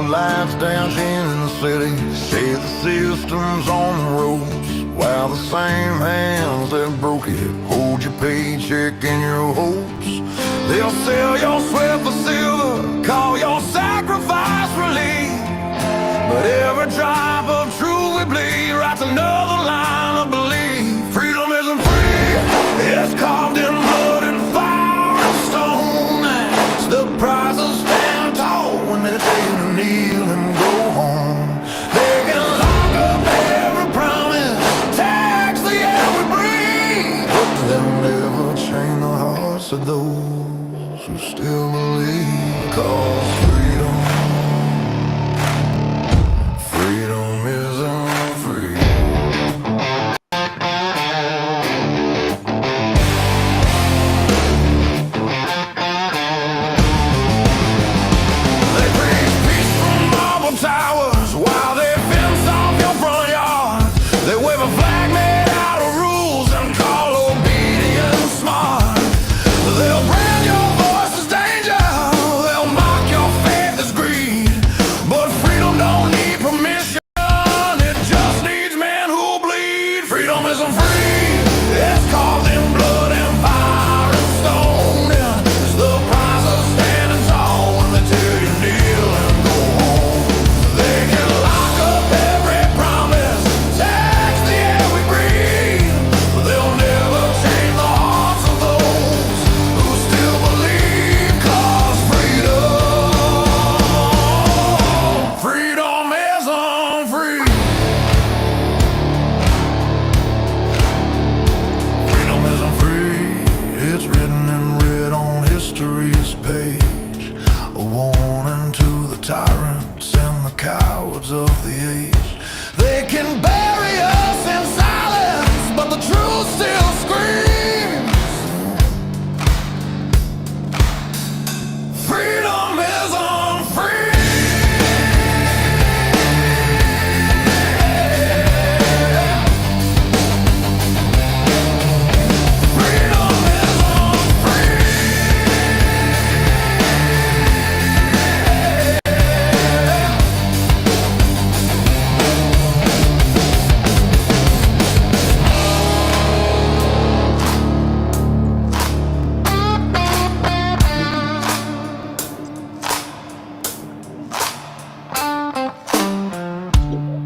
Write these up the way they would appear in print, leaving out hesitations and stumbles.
lights dashing in the city, say the system's on the ropes, while the same hands that broke it hold your paycheck and your hopes. They'll sell your sweat for silver, call your sacrifice relief, but every drop of truth we bleed writes another line of belief. Freedom isn't free, it's carved in blood and fire and stone. It's the price of standing tall when they tell you to kneel and go home. They can lock up every promise, tax the air we breathe, but they'll never chain the hearts of those who still believe. 'Cause freedom isn't free. They preach peace from marble towers while they fence off your front yard. They wave a flag made out of rules and call obedience smart. They'll brand your voice as danger, they'll mock your faith as greed, but freedom don't need permission, it just needs men who bleed. Freedom isn't free, it's carved in blood and fire and stone. It's the price of standing tall when they tell you kneel and go home. They can lock up every promise, tax the air we breathe, but they'll never change the hearts of those who still believe. 'Cause freedom isn't free. Freedom isn't free, it's written in red on history's page, a warning to the tyrants and the cowards of the age. They can bury us in silence, but the truth still screams. Freedom isn't free. Freedom isn't free.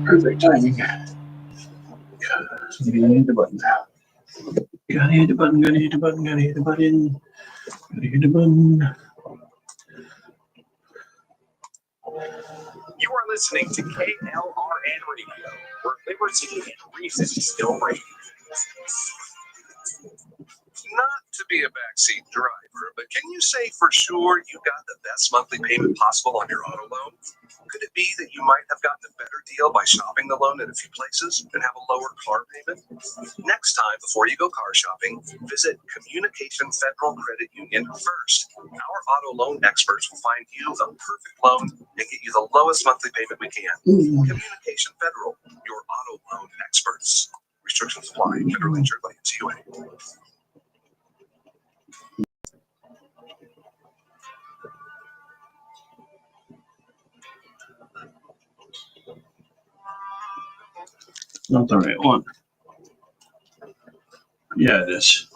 Perfect timing. Gonna hit the button. Gotta hit the button, gotta hit the button, gotta hit the button. Gotta hit the button. You are listening to KLRN Radio, where liberty and reason still reign. Not to be a backseat driver, but can you say for sure you got the best monthly payment possible on your auto loan? Could it be that you might have gotten a better deal by shopping the loan at a few places and have a lower car payment? Next time, before you go car shopping, visit Communication Federal Credit Union first. Our auto loan experts will find you the perfect loan and get you the lowest monthly payment we can. Communication Federal, your auto loan experts. Restrictions apply. Federally insured by NCUA. Not the right one. Yeah, it is.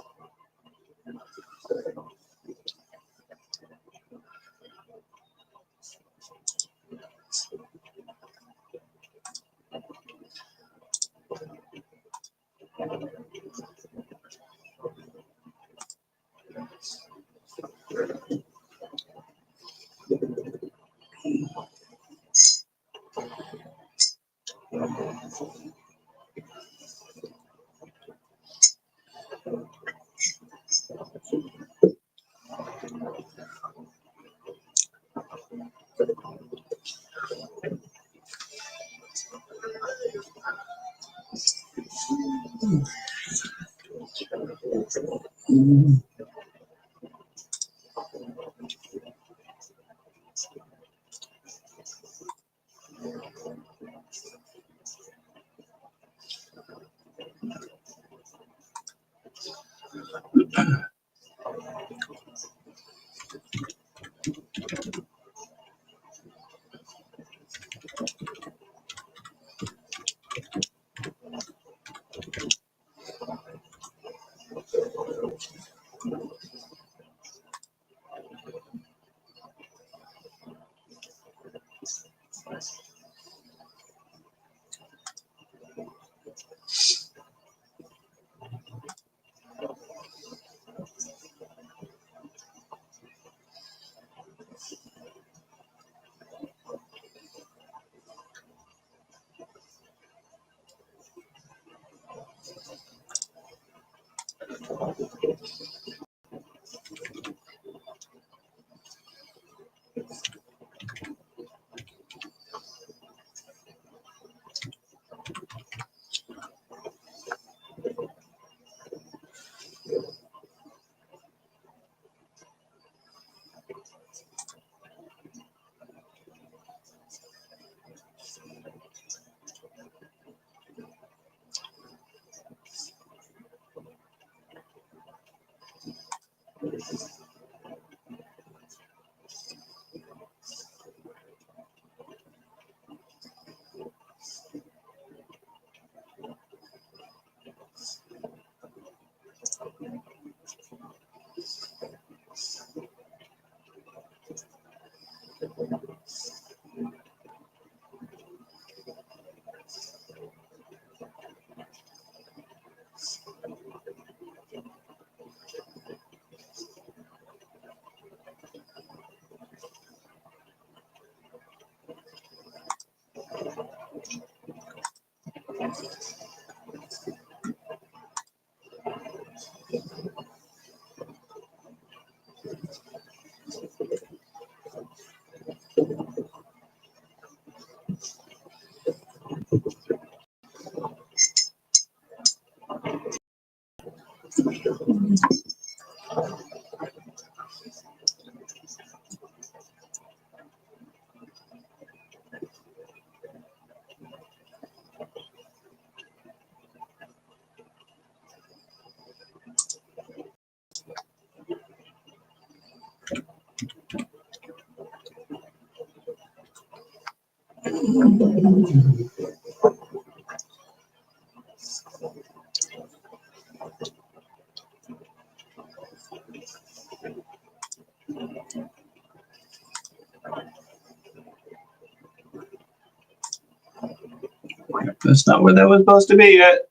That's not where that was supposed to be yet.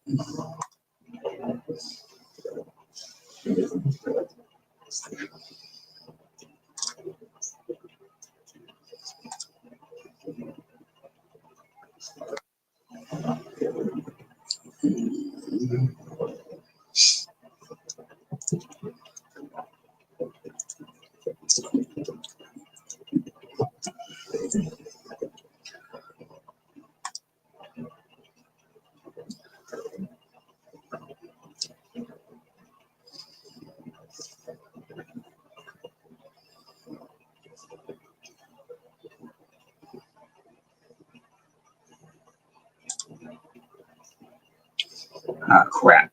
Ah, crap.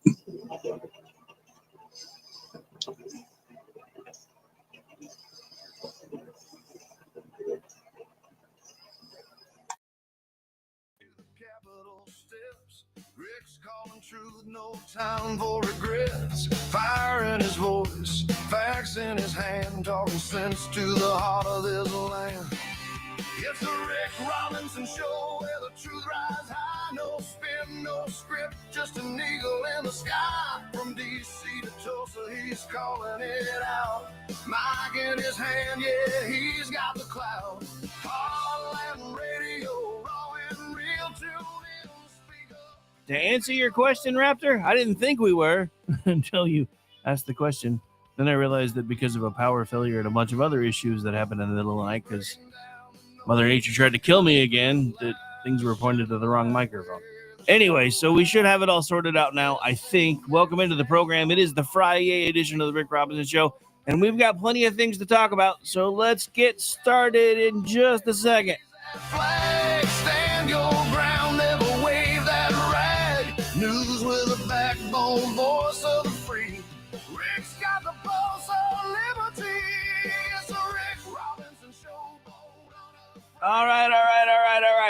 Capital steps. Rick's calling truth, no time for regrets. Fire in his voice, facts in his hand, talking sense to the heart of this land. It's the Rick Robinson Show where the truth rides high. No spin, no script, just an eagle in the sky. From D.C. to Tulsa, he's calling it out. Mic in his hand, yeah, he's got the clout. Heartland Radio, raw and real, tune in, speak up. To answer your question, Raptor, I didn't think we were until you asked the question. Then I realized that because of a power failure and a bunch of other issues that happened in the middle of the night, because Mother Nature tried to kill me again, that things were pointed to the wrong microphone. Anyway, so we should have it all sorted out now, I think. Welcome into the program. It is the Friyay edition of the Rick Robinson Show, and we've got plenty of things to talk about, so let's get started in just a second. Flag, stand your ground, never wave that rag. News with a backbone, voice of the free. Rick's got the pulse of liberty. It's the Rick Robinson Show. All right.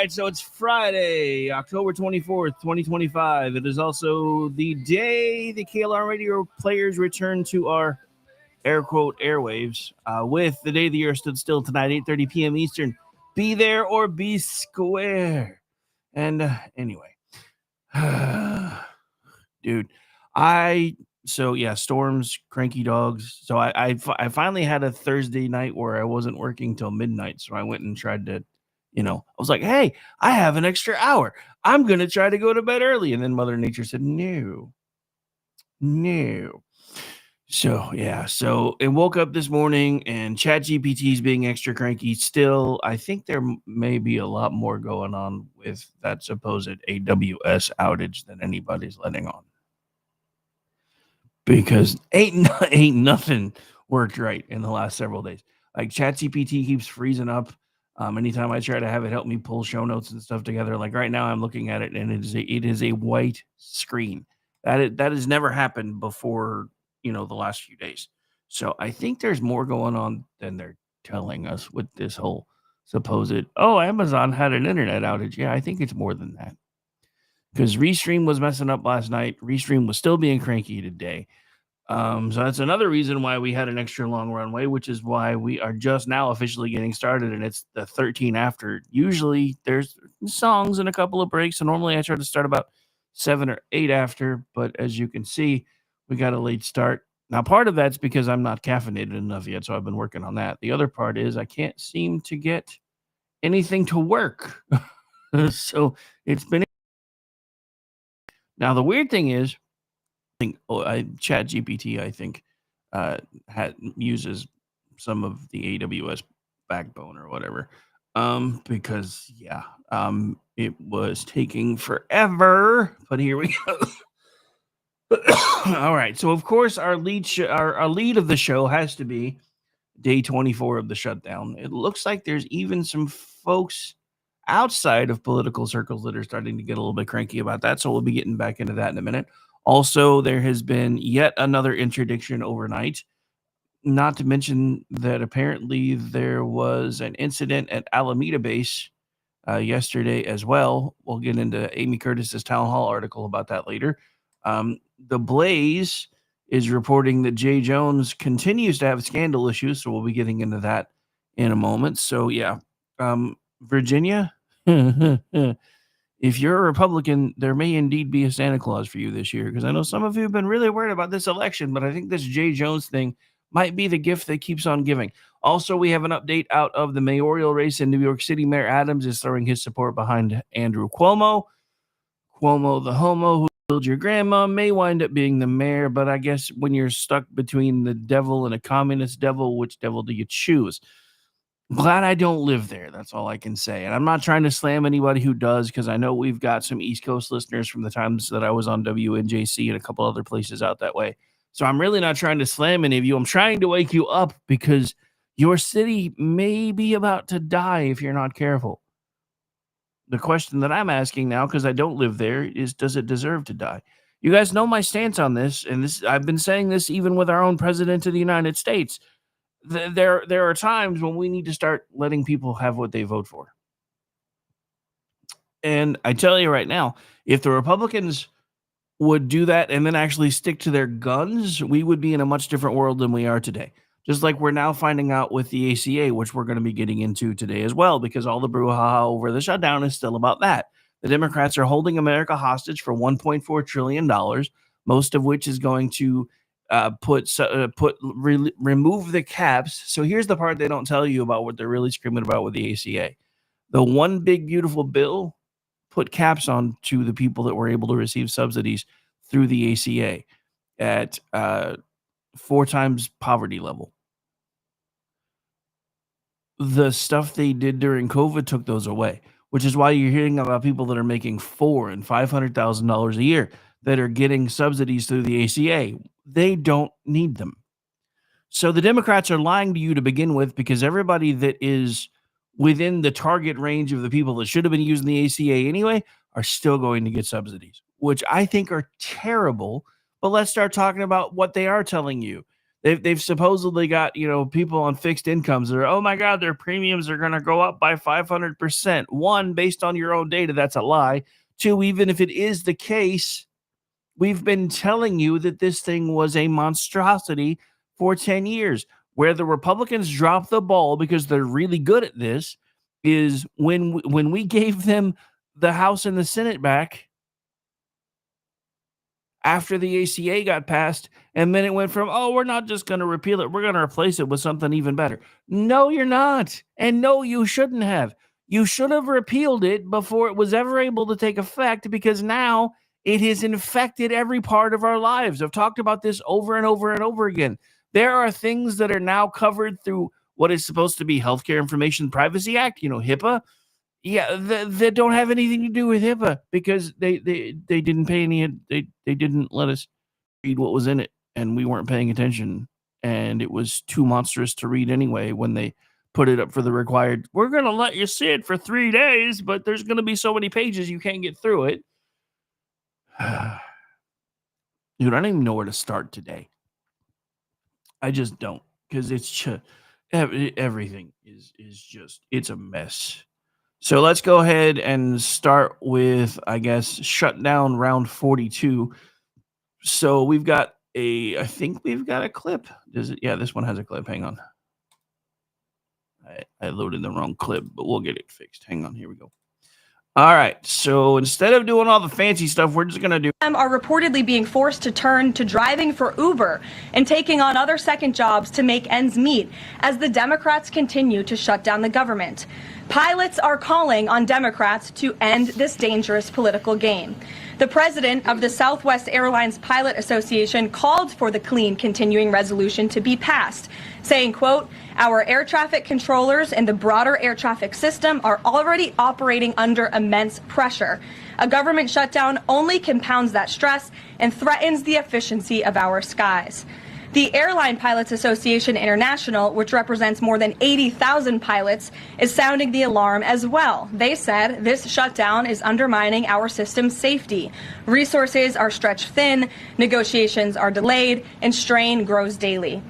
So it's Friday, October 24th, 2025. It is also the day the KLR radio players return to our air quote airwaves with the day the earth stood still tonight, 8:30 p.m. Eastern. Be there or be square. And anyway, dude, storms, cranky dogs. So I finally had a Thursday night where I wasn't working till midnight. So I went and tried to, I was like, hey, I have an extra hour. I'm going to try to go to bed early. And then Mother Nature said, no. So yeah, so it woke up this morning and ChatGPT is being extra cranky. Still, I think there may be a lot more going on with that supposed AWS outage than anybody's letting on, because ain't nothing worked right in the last several days. Like ChatGPT keeps freezing up. Anytime I try to have it help me pull show notes and stuff together, like right now I'm looking at it and it is a white screen. That has never happened before, the last few days. So I think there's more going on than they're telling us with this whole supposed, oh, Amazon had an internet outage. Yeah, I think it's more than that, because Restream was messing up last night. Restream was still being cranky today. So that's another reason why we had an extra long runway, which is why we are just now officially getting started, and it's the 13 after. Usually there's songs and a couple of breaks, so normally I try to start about 7 or 8 after, but as you can see, we got a late start. Now, part of that's because I'm not caffeinated enough yet, so I've been working on that. The other part is I can't seem to get anything to work. So it's been. Now, the weird thing is, Chat GPT, I think, uses some of the AWS backbone or whatever. Because it was taking forever, but here we go. All right, so of course our our lead of the show has to be day 24 of the shutdown. It looks like there's even some folks outside of political circles that are starting to get a little bit cranky about that. So we'll be getting back into that in a minute. Also, there has been yet another interdiction overnight. Not to mention that apparently there was an incident at Alameda Base yesterday as well. We'll get into Amy Curtis's town hall article about that later. The Blaze is reporting that Jay Jones continues to have scandal issues, so we'll be getting into that in a moment. So yeah, Virginia, if you're a Republican, there may indeed be a Santa Claus for you this year, because I know some of you have been really worried about this election, but I think this Jay Jones thing might be the gift that keeps on giving. Also, we have an update out of the mayoral race in New York City. Mayor Adams is throwing his support behind Andrew Cuomo. Cuomo, the homo who killed your grandma, may wind up being the mayor, but I guess when you're stuck between the devil and a communist devil, which devil do you choose? Glad I don't live there. That's all I can say. And I'm not trying to slam anybody who does, because I know we've got some East Coast listeners from the times that I was on WNJC and a couple other places out that way. So I'm really not trying to slam any of you. I'm trying to wake you up, because your city may be about to die if you're not careful. The question that I'm asking now, because I don't live there, is, does it deserve to die? You guys know my stance on this, and I've been saying this even with our own president of the United States. There are times when we need to start letting people have what they vote for. And I tell you right now, if the Republicans would do that and then actually stick to their guns, we would be in a much different world than we are today. Just like we're now finding out with the ACA, which we're going to be getting into today as well, because all the brouhaha over the shutdown is still about that. The Democrats are holding America hostage for $1.4 trillion, most of which is going to remove the caps. So here's the part they don't tell you about what they're really screaming about with the ACA. The one big beautiful bill put caps on to the people that were able to receive subsidies through the ACA at 4 times poverty level. The stuff they did during COVID took those away, which is why you're hearing about people that are making $400,000 and $500,000 a year that are getting subsidies through the ACA. They don't need them. So the Democrats are lying to you to begin with, because everybody that is within the target range of the people that should have been using the ACA anyway are still going to get subsidies, which I think are terrible. But let's start talking about what they are telling you. They've supposedly got, people on fixed incomes that are, oh my God, their premiums are going to go up by 500%. One, based on your own data, that's a lie. Two, even if it is the case, we've been telling you that this thing was a monstrosity for 10 years. Where the Republicans dropped the ball, because they're really good at this, is when we gave them the House and the Senate back after the ACA got passed, and then it went from, oh, we're not just going to repeal it, we're going to replace it with something even better. No, you're not. And no, you shouldn't have. You should have repealed it before it was ever able to take effect, because now It has infected every part of our lives. I've talked about this over and over and over again. There are things that are now covered through what is supposed to be Healthcare Information Privacy Act, HIPAA. Yeah, that don't have anything to do with HIPAA because they didn't pay any. They didn't let us read what was in it, and we weren't paying attention, and it was too monstrous to read anyway. When they put it up for the required, we're gonna let you see it for 3 days, but there's gonna be so many pages you can't get through it. Dude, I don't even know where to start today. I just don't, because it's just everything is just, it's a mess. So let's go ahead and start with, I guess, shutdown round 42. So we've got I think we've got a clip. Does it? Yeah, this one has a clip. Hang on. I loaded the wrong clip, but we'll get it fixed. Hang on. Here we go. All right. So instead of doing all the fancy stuff, we're just going to do. Are reportedly being forced to turn to driving for Uber and taking on other second jobs to make ends meet as the Democrats continue to shut down the government. Pilots are calling on Democrats to end this dangerous political game. The president of the Southwest Airlines Pilot Association called for the clean continuing resolution to be passed, saying, quote, "Our air traffic controllers and the broader air traffic system are already operating under immense pressure. A government shutdown only compounds that stress and threatens the efficiency of our skies." The Airline Pilots Association International, which represents more than 80,000 pilots, is sounding the alarm as well. They said this shutdown is undermining our system's safety. Resources are stretched thin, negotiations are delayed, and strain grows daily.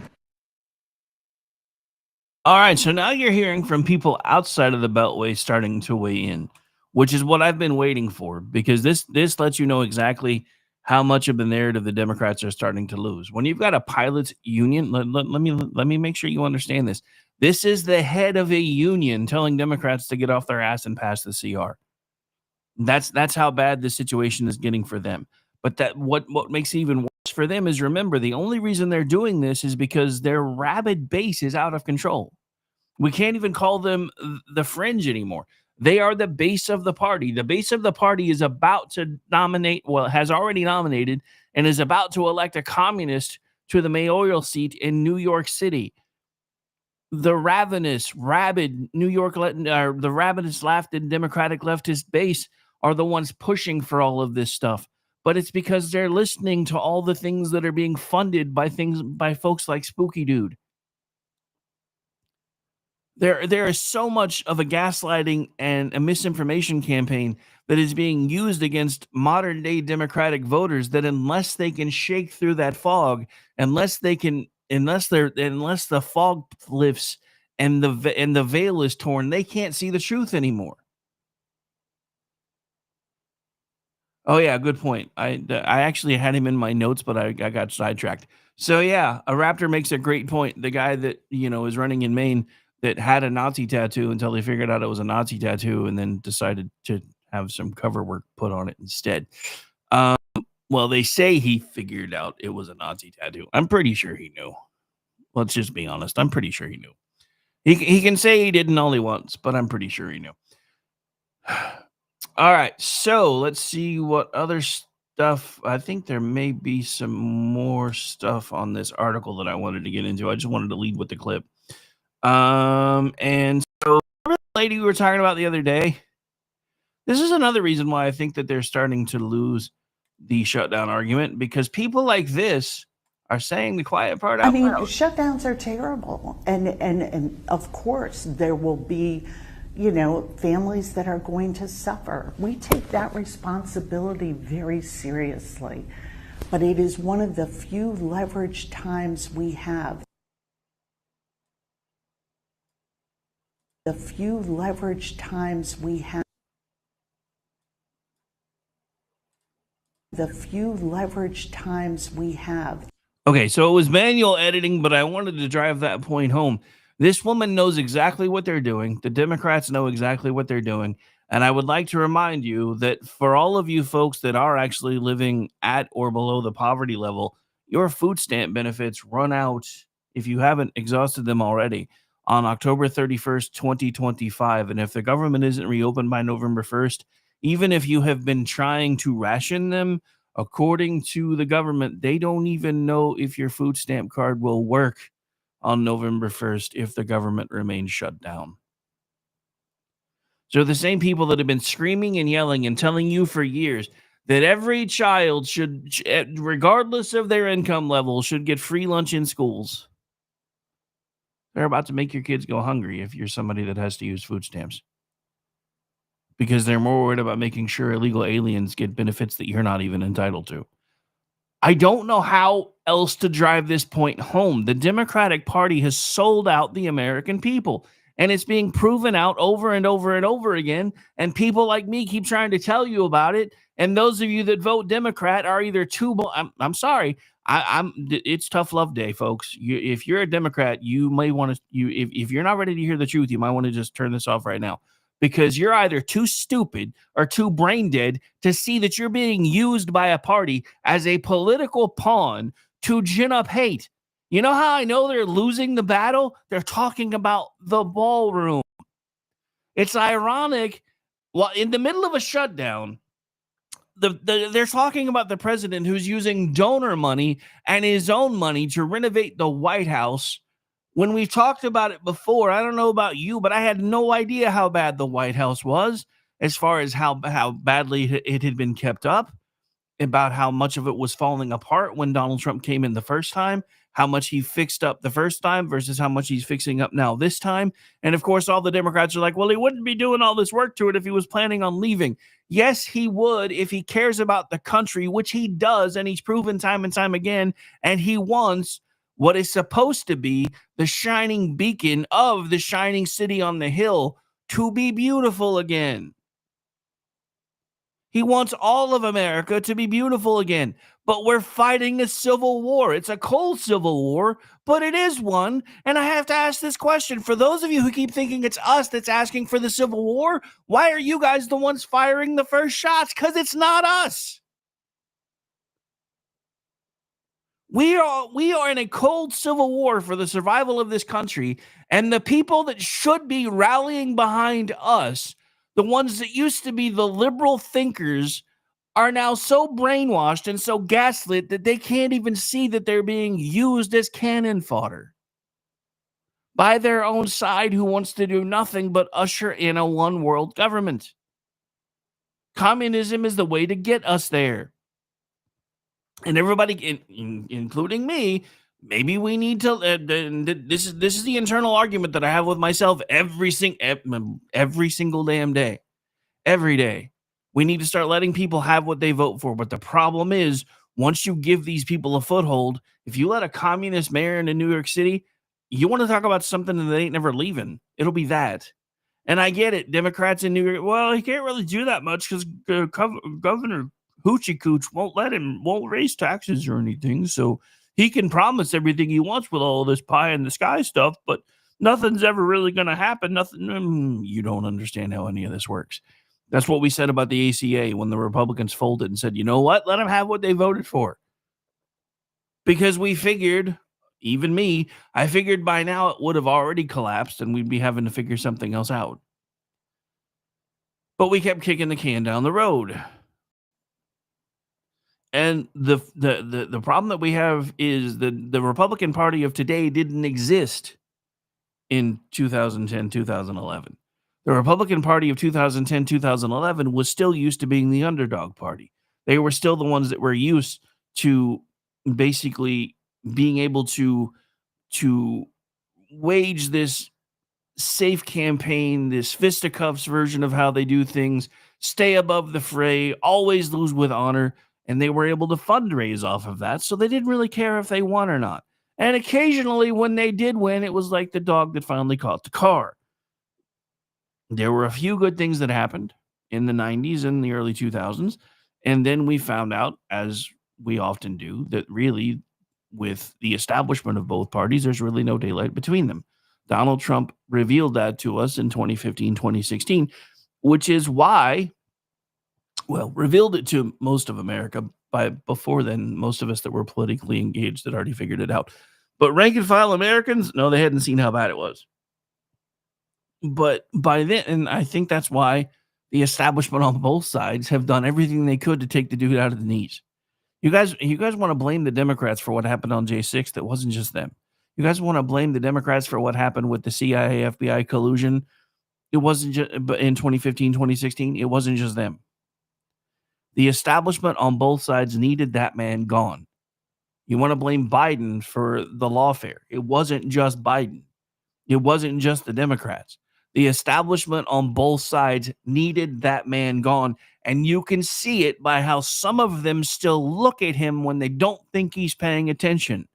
All right, so now you're hearing from people outside of the Beltway starting to weigh in, which is what I've been waiting for, because this lets you know exactly how much of the narrative the Democrats are starting to lose. When you've got a pilots union, let me make sure you understand this. This is the head of a union telling Democrats to get off their ass and pass the CR. That's how bad the situation is getting for them. But that what makes it even worse for them is, remember, the only reason they're doing this is because their rabid base is out of control. We can't even call them the fringe anymore. They are the base of the party. The base of the party is about to nominate, well, has already nominated and is about to elect a communist to the mayoral seat in New York City. The ravenous, rabid the ravenous left and Democratic leftist base are the ones pushing for all of this stuff. But it's because they're listening to all the things that are being funded by folks like Spooky Dude. There is so much of a gaslighting and a misinformation campaign that is being used against modern day Democratic voters that unless they can shake through that fog, unless the fog lifts and the veil is torn, they can't see the truth anymore. Oh yeah, good point. I actually had him in my notes, but I got sidetracked. So yeah, a Raptor makes a great point. The guy that is running in Maine that had a Nazi tattoo until they figured out it was a Nazi tattoo and then decided to have some cover work put on it instead. Well, they say he figured out it was a Nazi tattoo. I'm pretty sure he knew. Let's just be honest. I'm pretty sure he knew. He can say he didn't only once, but I'm pretty sure he knew. All right, so let's see what other stuff. I think there may be some more stuff on this article that I wanted to get into. I just wanted to lead with the clip. And so the lady we were talking about the other day, this is another reason why I think that they're starting to lose the shutdown argument, because people like this are saying the quiet part out I mean, loud. Shutdowns are terrible. And of course, there will be, families that are going to suffer. We take that responsibility very seriously. But it is one of the few leveraged times we have. The few leveraged times we have. The few leveraged times we have. Okay, so it was manual editing, but I wanted to drive that point home. This woman knows exactly what they're doing. The Democrats know exactly what they're doing. And I would like to remind you that for all of you folks that are actually living at or below the poverty level, your food stamp benefits run out, if you haven't exhausted them already, on October 31st, 2025. And if the government isn't reopened by November 1st, even if you have been trying to ration them, according to the government, they don't even know if your food stamp card will work on November 1st if the government remains shut down. So the same people that have been screaming and yelling and telling you for years that every child should, regardless of their income level, should get free lunch in schools, they're about to make your kids go hungry if you're somebody that has to use food stamps. Because they're more worried about making sure illegal aliens get benefits that you're not even entitled to. I don't know how else to drive this point home. The Democratic Party has sold out the American people, and it's being proven out over and over and over again, and people like me keep trying to tell you about it, and those of you that vote Democrat are either too... I'm sorry. It's tough love day, folks. If you're a Democrat, you may want to... If you're not ready to hear the truth, you might want to just turn this off right now. Because you're either too stupid or too brain dead to see that you're being used by a party as a political pawn to gin up hate. You know how I know they're losing the battle? They're talking about the ballroom. It's ironic. Well, in the middle of a shutdown, they're talking about the president who's using donor money and his own money to renovate the White House. When we've talked about it before, I don't know about you, but I had no idea how bad the White House was as far as how badly it had been kept up, about how much of it was falling apart when Donald Trump came in the first time, how much he fixed up the first time versus how much he's fixing up now this time. And of course, all the Democrats are like, well, he wouldn't be doing all this work to it if he was planning on leaving. Yes, he would if he cares about the country, which he does, and he's proven time and time again, and he wants what is supposed to be the shining beacon of the shining city on the hill to be beautiful again. He wants all of America to be beautiful again. But we're fighting a civil war. It's a cold civil war, but it is one. And I have to ask this question. For those of you who keep thinking it's us that's asking for the Civil War, why are you guys the ones firing the first shots? Because it's not us. We are in a cold civil war for the survival of this country, and the people that should be rallying behind us, the ones that used to be the liberal thinkers, are now so brainwashed and so gaslit that they can't even see that they're being used as cannon fodder by their own side, who wants to do nothing but usher in a one world government. Communism is the way to get us there. And everybody, including me, maybe we need to. This is the internal argument that I have with myself every single damn day, every day. We need to start letting people have what they vote for. But the problem is, once you give these people a foothold, if you let a communist mayor into New York City, you want to talk about something that they ain't never leaving. It'll be that. And I get it, Democrats in New York. Well, he can't really do that much because Governor Hoochie Cooch won't raise taxes or anything, so he can promise everything he wants with all this pie in the sky stuff, but nothing's ever really going to happen. Nothing. You don't understand how any of this works. That's what we said about the ACA when the Republicans folded and said, you know what? Let them have what they voted for. Because we figured, even me, I figured by now it would have already collapsed and we'd be having to figure something else out. But we kept kicking the can down the road. And the problem that we have is the Republican Party of today didn't exist in 2010, 2011. The Republican Party of 2010, 2011 was still used to being the underdog party. They were still the ones that were used to basically being able to wage this safe campaign, this fisticuffs version of how they do things, stay above the fray, always lose with honor. And they were able to fundraise off of that, so they didn't really care if they won or not. And occasionally, when they did win, it was like the dog that finally caught the car. There were a few good things that happened in the 90s and the early 2000s. And then we found out, as we often do, that really, with the establishment of both parties, there's really no daylight between them. Donald Trump revealed that to us in 2015, 2016, which is why... Well, revealed it to most of America. By before then, most of us that were politically engaged had already figured it out. But rank and file Americans, no, they hadn't seen how bad it was. But by then, and I think that's why The establishment on both sides have done everything they could to take the dude out of the knees. You guys want to blame the Democrats for what happened on J6. That wasn't just them. You guys want to blame the Democrats for what happened with the CIA, FBI collusion. It wasn't just in 2015, 2016. It wasn't just them. The establishment on both sides needed that man gone. You want to blame Biden for the lawfare. It wasn't just Biden. It wasn't just the Democrats. The establishment on both sides needed that man gone. And you can see it by how some of them still look at him when they don't think he's paying attention.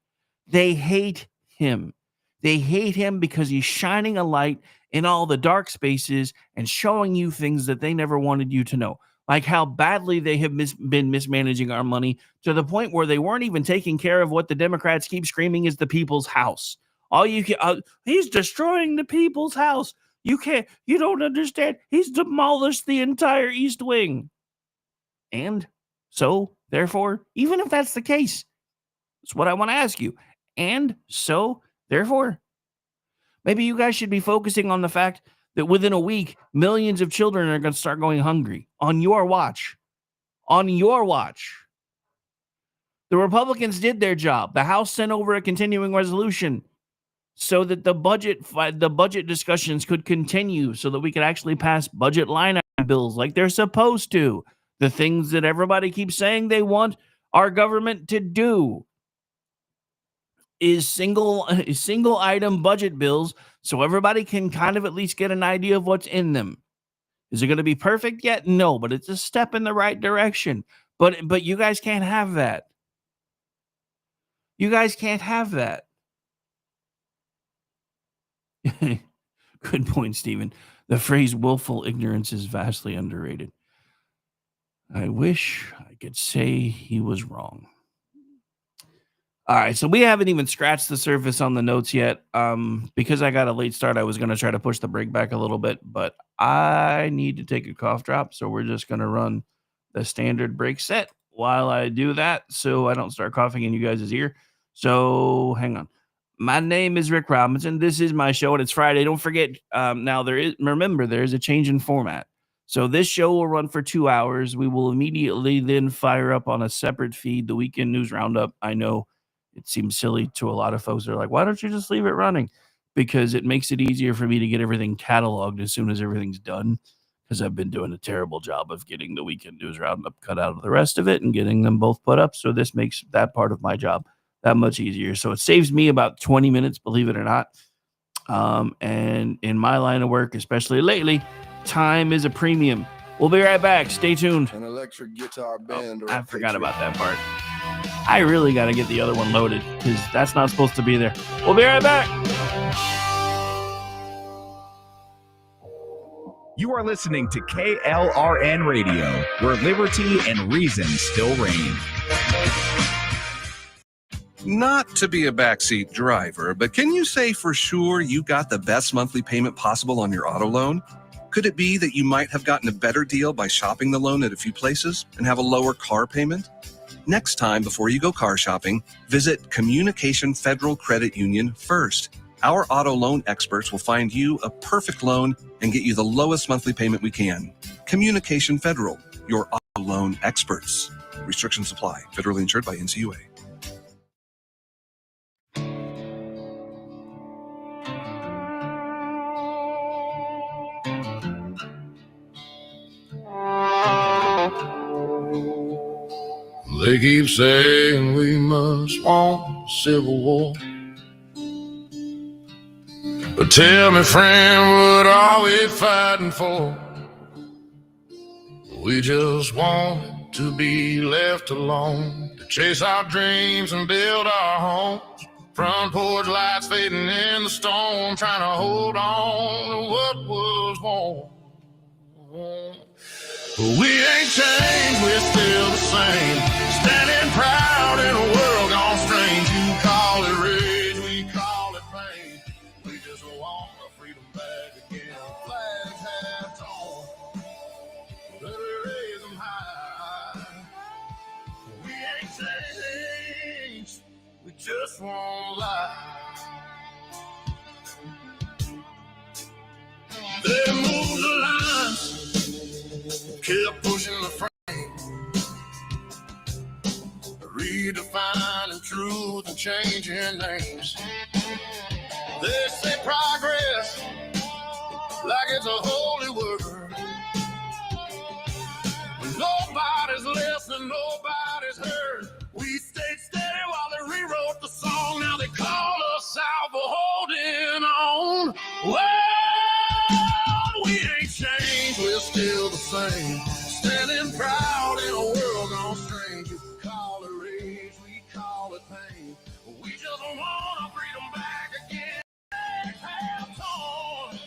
They hate him. They hate him because he's shining a light in all the dark spaces and showing you things that they never wanted you to know. Like how badly they have been mismanaging our money to the point where they weren't even taking care of what the Democrats keep screaming is the people's house. All you can, he's destroying the people's house. You don't understand. He's demolished the entire East Wing. And so, therefore, even if that's the case, that's what I want to ask you. And so, therefore, maybe you guys should be focusing on the fact that within a week, millions of children are going to start going hungry on your watch. On your watch. The Republicans did their job. The House sent over a continuing resolution so that the budget discussions could continue, so that we could actually pass budget line item bills like they're supposed to. The things that everybody keeps saying they want our government to do is single item budget bills, so everybody can kind of at least get an idea of what's in them. Is it going to be perfect yet? No, but it's a step in the right direction. But you guys can't have that. You guys can't have that. Good point, Stephen. The phrase willful ignorance is vastly underrated. I wish I could say he was wrong. All right, so we haven't even scratched the surface on the notes yet. Because I got a late start, I was going to try to push the break back a little bit, but I need to take a cough drop, so we're just going to run the standard break set while I do that, so I don't start coughing in you guys' ear. So hang on. My name is Rick Robinson. This is my show, and it's Friday. Don't forget, now there is a change in format. So this show will run for 2 hours. We will immediately then fire up on a separate feed the Weekend News Roundup. I know it seems silly to a lot of folks. They're like, why don't you just leave it running? Because it makes it easier for me to get everything cataloged as soon as everything's done, because I've been doing a terrible job of getting the Weekend News Roundup cut out of the rest of it and getting them both put up. So this makes that part of my job that much easier. So it saves me about 20 minutes, believe it or not. And in my line of work, especially lately, time is a premium. We'll be right back. Stay tuned. An electric guitar band. I forgot about that part. I really got to get the other one loaded because that's not supposed to be there. We'll be right back. You are listening to KLRN Radio, where liberty and reason still reign. Not to be a backseat driver, but can you say for sure you got the best monthly payment possible on your auto loan? Could it be that you might have gotten a better deal by shopping the loan at a few places and have a lower car payment? Next time, before you go car shopping, visit Communication Federal Credit Union first. Our auto loan experts will find you a perfect loan and get you the lowest monthly payment we can. Communication Federal, your auto loan experts. Restrictions apply. Federally insured by NCUA. They keep saying we must want civil war. But tell me, friend, what are we fighting for? We just want to be left alone, to chase our dreams and build our homes. Front porch lights fading in the storm, trying to hold on to what was warm. But we ain't changed, we're still the same, standing proud in a world gone strange. You call it rage, we call it pain. We just want our freedom back again. Flags have torn, but we raise them high. We ain't changed, we just won't lie. They move the lines kept pushing the frame, redefining truth and changing names. They say progress like it's a holy word. Nobody's listening, nobody's heard. We stayed steady while they rewrote the song. Now they call us out for holding on. Well, we ain't changed, we're still the same. Standing proud in a world gone strange. You call it rage, we call it pain. We just want our freedom back again. Hands on,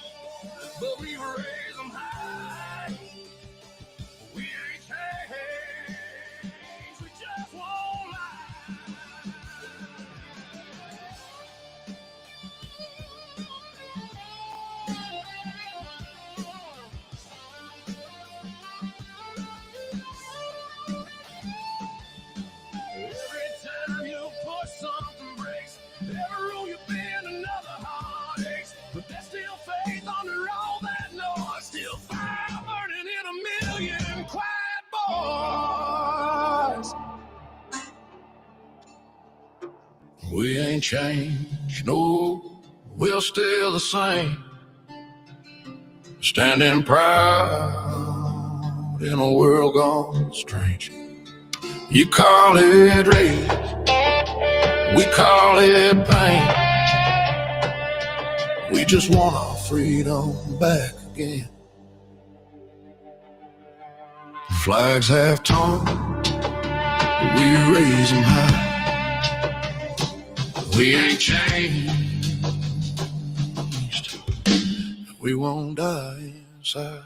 but we raise them high. We ain't changed, we just won't lie. Every time you push, something breaks. Every rule you bend, another heart aches. But there's still faith under all that noise. Still fire burning in a million quiet boys. We ain't changed, no, we're still the same. Standing proud in a world gone strange. You call it rage, we call it pain. We just want our freedom back again. Flags have torn, we raise them high. We ain't changed, we won't die inside.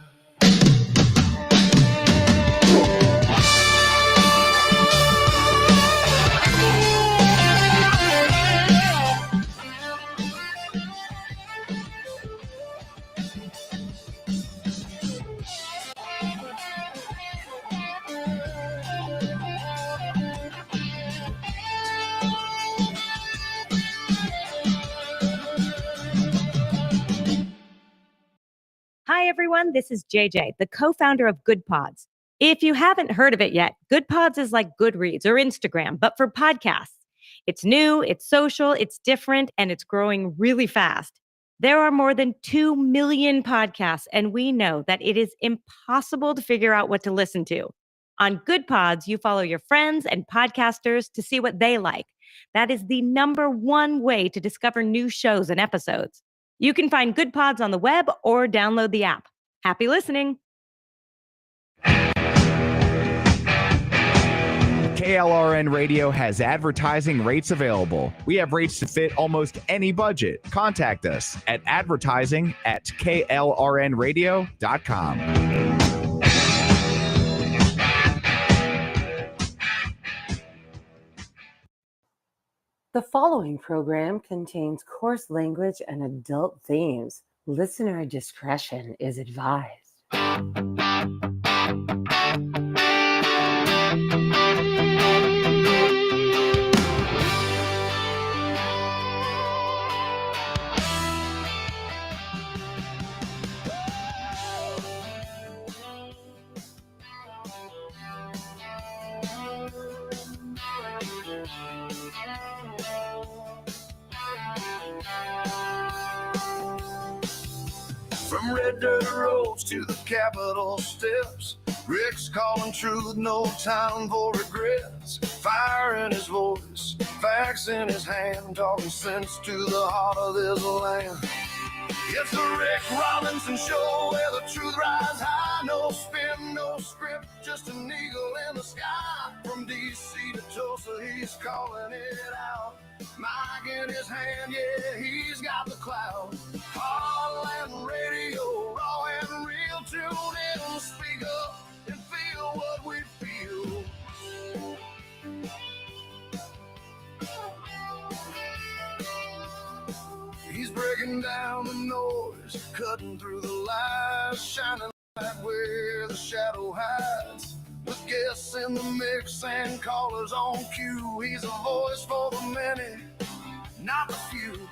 Hi, everyone. This is JJ, the co-founder of Good Pods. If you haven't heard of it yet, Good Pods is like Goodreads or Instagram, but for podcasts. It's new, it's social, it's different, and it's growing really fast. There are more than 2 million podcasts, and we know that it is impossible to figure out what to listen to. On Good Pods, you follow your friends and podcasters to see what they like. That is the #1 way to discover new shows and episodes. You can find Good Pods on the web or download the app. Happy listening. KLRN Radio has advertising rates available. We have rates to fit almost any budget. Contact us at advertising@klrnradio.com. The following program contains coarse language and adult themes. Listener discretion is advised. From red dirt roads to the Capitol steps, Rick's calling truth, no time for regrets. Fire in his voice, facts in his hand, talking sense to the heart of this land. It's the Rick Robinson Show where the truth rides high. No spin, no script, just an eagle in the sky. From D.C. to Tulsa, he's calling it out. Mic in his hand, yeah, he's got the clout. Heartland Radio, raw and real, tune in, speak up, and feel what we feel. He's breaking down the noise, cutting through the lies, shining light where the shadow hides. With guests in the mix and callers on cue, he's a voice for the many, not the few.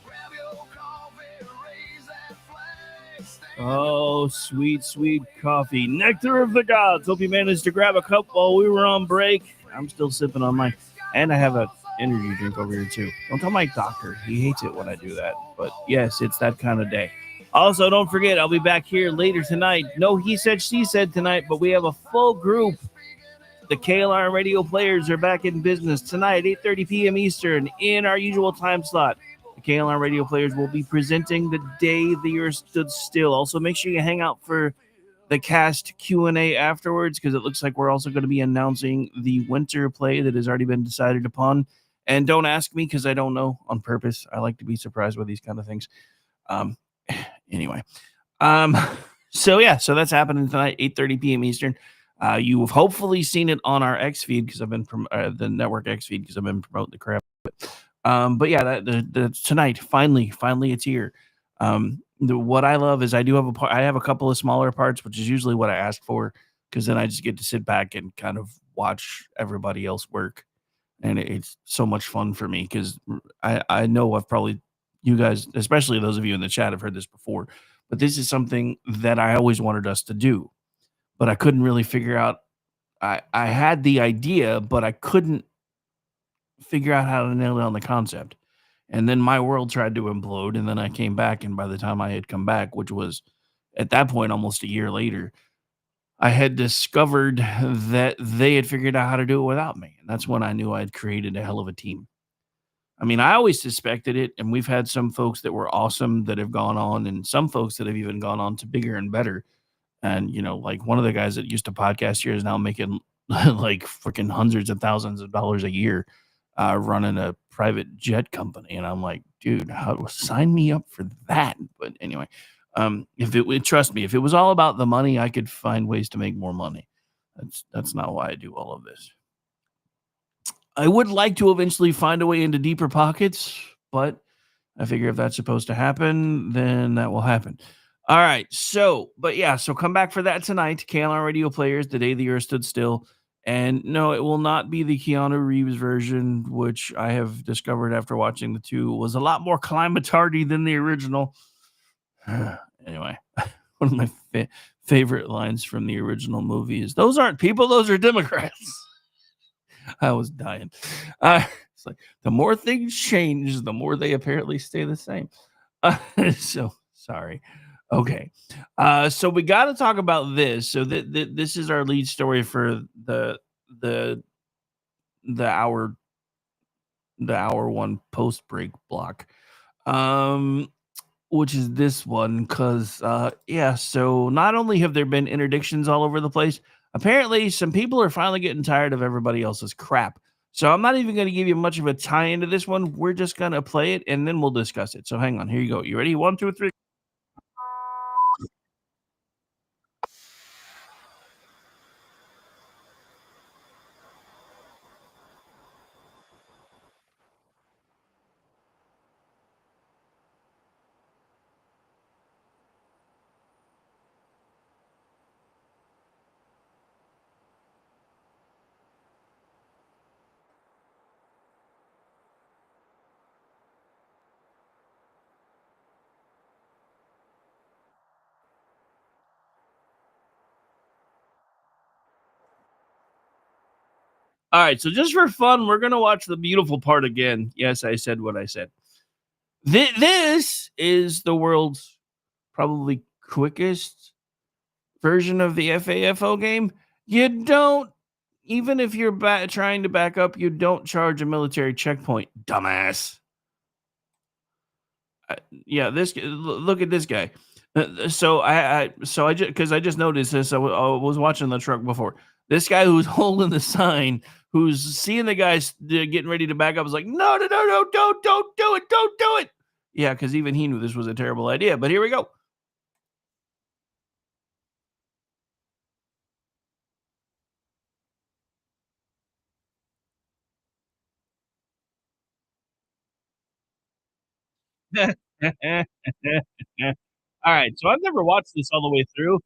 Grab your coffee, raise that flag, stand Oh, sweet, sweet coffee. Nectar of the gods. Hope you managed to grab a cup while we were on break. I'm still sipping on mine. And I have an energy drink over here, too. Don't tell my doctor. He hates it when I do that. But yes, it's that kind of day. Also, don't forget, I'll be back here later tonight. No he said, she said tonight, but we have a full group. The KLR radio players are back in business tonight, 8:30 p.m. Eastern, in our usual time slot. The KLR radio players will be presenting The Day the Earth Stood Still. Also, make sure you hang out for the cast Q&A afterwards, because it looks like we're also going to be announcing the winter play that has already been decided upon. And don't ask me, because I don't know on purpose. I like to be surprised with these kind of things. Anyway. So that's happening tonight, 8:30 p.m. Eastern. You have hopefully seen it on our X feed, because I've been the network X feed, because I've been promoting the crap. But yeah, the tonight finally it's here. What I love is I have a couple of smaller parts, which is usually what I ask for, because then I just get to sit back and kind of watch everybody else work, and it's so much fun for me, because I know you guys, especially those of you in the chat, have heard this before, but this is something that I always wanted us to do, but I couldn't really figure out. I had the idea, but I couldn't figure out how to nail down the concept. And then my world tried to implode, and then I came back, and by the time I had come back, which was at that point almost a year later, I had discovered that they had figured out how to do it without me. And that's when I knew I'd created a hell of a team. I mean, I always suspected it, and we've had some folks that were awesome that have gone on, and some folks that have even gone on to bigger and better. And, like one of the guys that used to podcast here is now making like freaking hundreds of thousands of dollars a year, running a private jet company. And I'm like, dude, sign me up for that. But anyway, trust me, if it was all about the money, I could find ways to make more money. That's not why I do all of this. I would like to eventually find a way into deeper pockets, but I figure if that's supposed to happen, then that will happen. All right. So come back for that tonight. KLR radio players, The Day the Earth Stood Still. And no, it will not be the Keanu Reeves version, which I have discovered after watching the two was a lot more climate-hardy than the original. Anyway, one of my favorite lines from the original movie is, "Those aren't people, those are Democrats." I was dying. It's like the more things change, the more they apparently stay the same. So sorry. Okay. So we got to talk about this. So this is our lead story for the the hour one post break block. Which is this one, because so not only have there been interdictions all over the place, apparently some people are finally getting tired of everybody else's crap. So I'm not even going to give you much of a tie into this one. We're just going to play it, and then we'll discuss it. So hang on. Here you go. You ready? 1, 2, 3. All right. So just for fun, we're going to watch the beautiful part again. Yes, I said what I said. This is the world's probably quickest version of the FAFO game. You don't, even if you're trying to back up, you don't charge a military checkpoint, dumbass. Look at this guy. So I just noticed this. I was watching the truck before. This guy who's holding the sign, who's seeing the guys getting ready to back up, is like, no, don't do it. Yeah, because even he knew this was a terrible idea. But here we go. All right, so I've never watched this all the way through.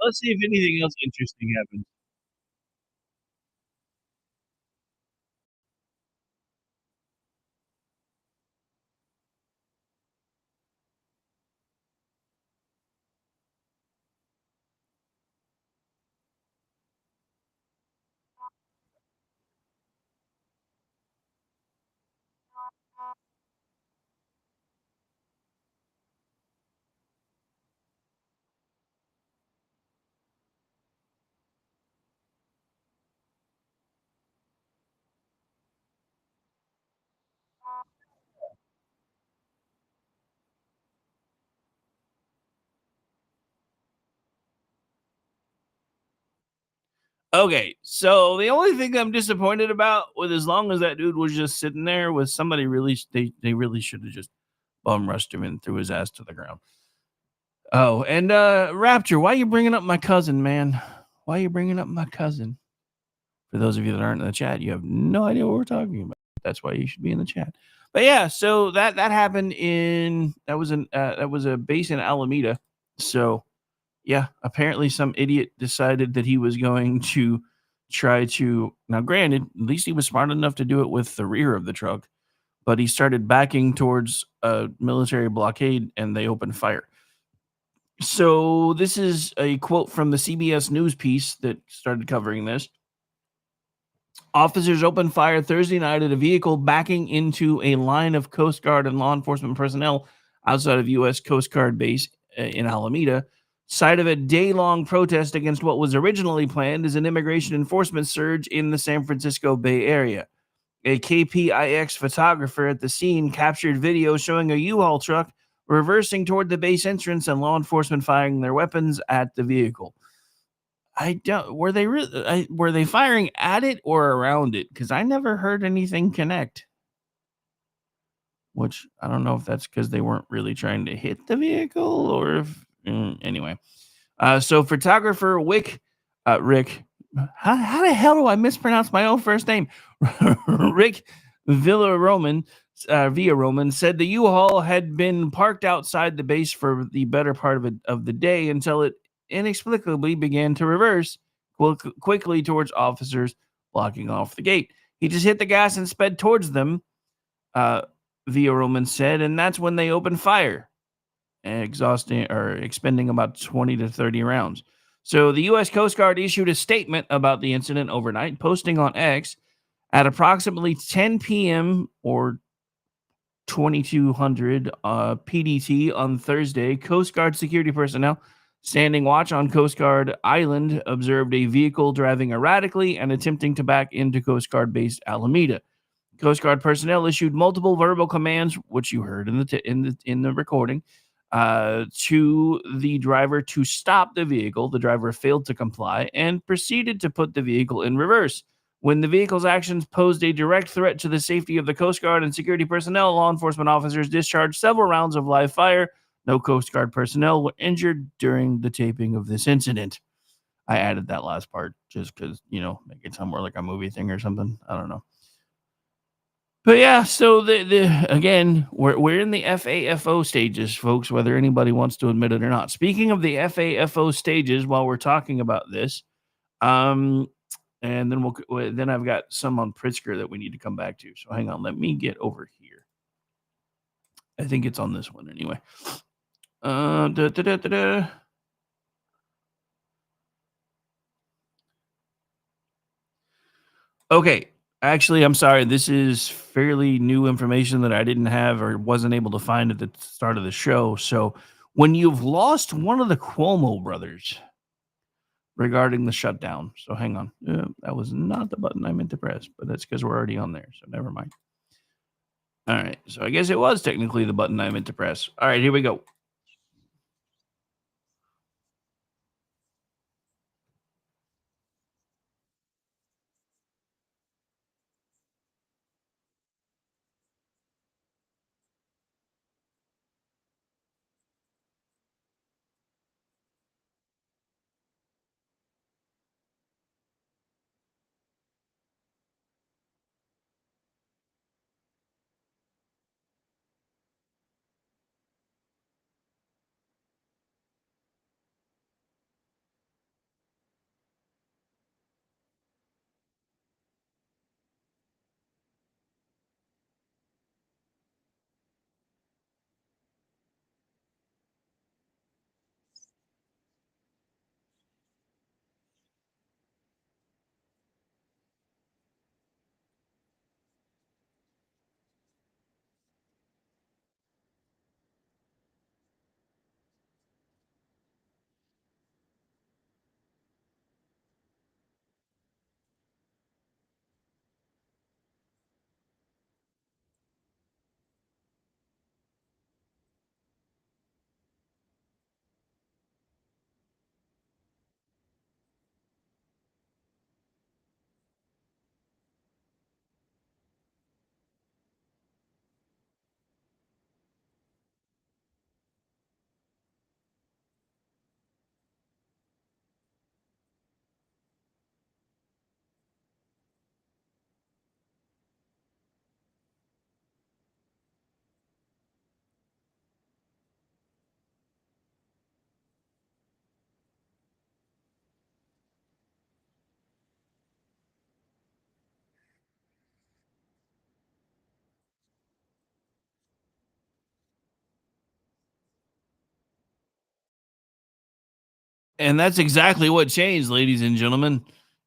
Let's see if anything else interesting happens. Okay, so the only thing I'm disappointed about with as long as that dude was just sitting there was somebody really they really should have just bum rushed him and threw his ass to the ground. Oh, and Raptor, why are you bringing up my cousin, man? Why are you bringing up my cousin? For those of you that aren't in the chat, you have no idea what we're talking about. That's why you should be in the chat. But yeah, so that happened that was a base in Alameda. So yeah, apparently some idiot decided that he was going to try to. Now, granted, at least he was smart enough to do it with the rear of the truck, but he started backing towards a military blockade and they opened fire. So this is a quote from the CBS News piece that started covering this. Officers opened fire Thursday night at a vehicle backing into a line of Coast Guard and law enforcement personnel outside of U.S. Coast Guard base in Alameda, site of a day-long protest against what was originally planned as an immigration enforcement surge in the San Francisco Bay Area. A KPIX photographer at the scene captured video showing a U-Haul truck reversing toward the base entrance and law enforcement firing their weapons at the vehicle. I don't. Were they were they firing at it or around it? Because I never heard anything connect. Which I don't know if that's because they weren't really trying to hit the vehicle or if anyway. So photographer Rick, how the hell do I mispronounce my own first name? Rick Villaroman said the U-Haul had been parked outside the base for the better part of the day until it inexplicably began to reverse quickly towards officers blocking off the gate. He just hit the gas and sped towards them, Villaroman said, and that's when they opened fire, expending about 20 to 30 rounds. So the U.S. Coast Guard issued a statement about the incident overnight, posting on X at approximately 10 p.m. or 2200 PDT on Thursday. Coast Guard security personnel standing watch on Coast Guard Island observed a vehicle driving erratically and attempting to back into Coast Guard base Alameda. Coast Guard personnel issued multiple verbal commands, which you heard in the recording, to the driver to stop the vehicle. The driver failed to comply and proceeded to put the vehicle in reverse. When the vehicle's actions posed a direct threat to the safety of the Coast Guard and security personnel, law enforcement officers discharged several rounds of live fire. No Coast Guard personnel were injured during the taping of this incident. I added that last part just because, make it sound more like a movie thing or something. I don't know. But yeah, so again, we're in the FAFO stages, folks, whether anybody wants to admit it or not. Speaking of the FAFO stages, while we're talking about this, and then I've got some on Pritzker that we need to come back to. So hang on, let me get over here. I think it's on this one anyway. Okay. Actually, I'm sorry. This is fairly new information that I didn't have or wasn't able to find at the start of the show. So, when you've lost one of the Cuomo brothers regarding the shutdown. So, hang on. That was not the button I meant to press, but that's because we're already on there. So, never mind. All right. So, I guess it was technically the button I meant to press. All right. Here we go. And that's exactly what changed, ladies and gentlemen.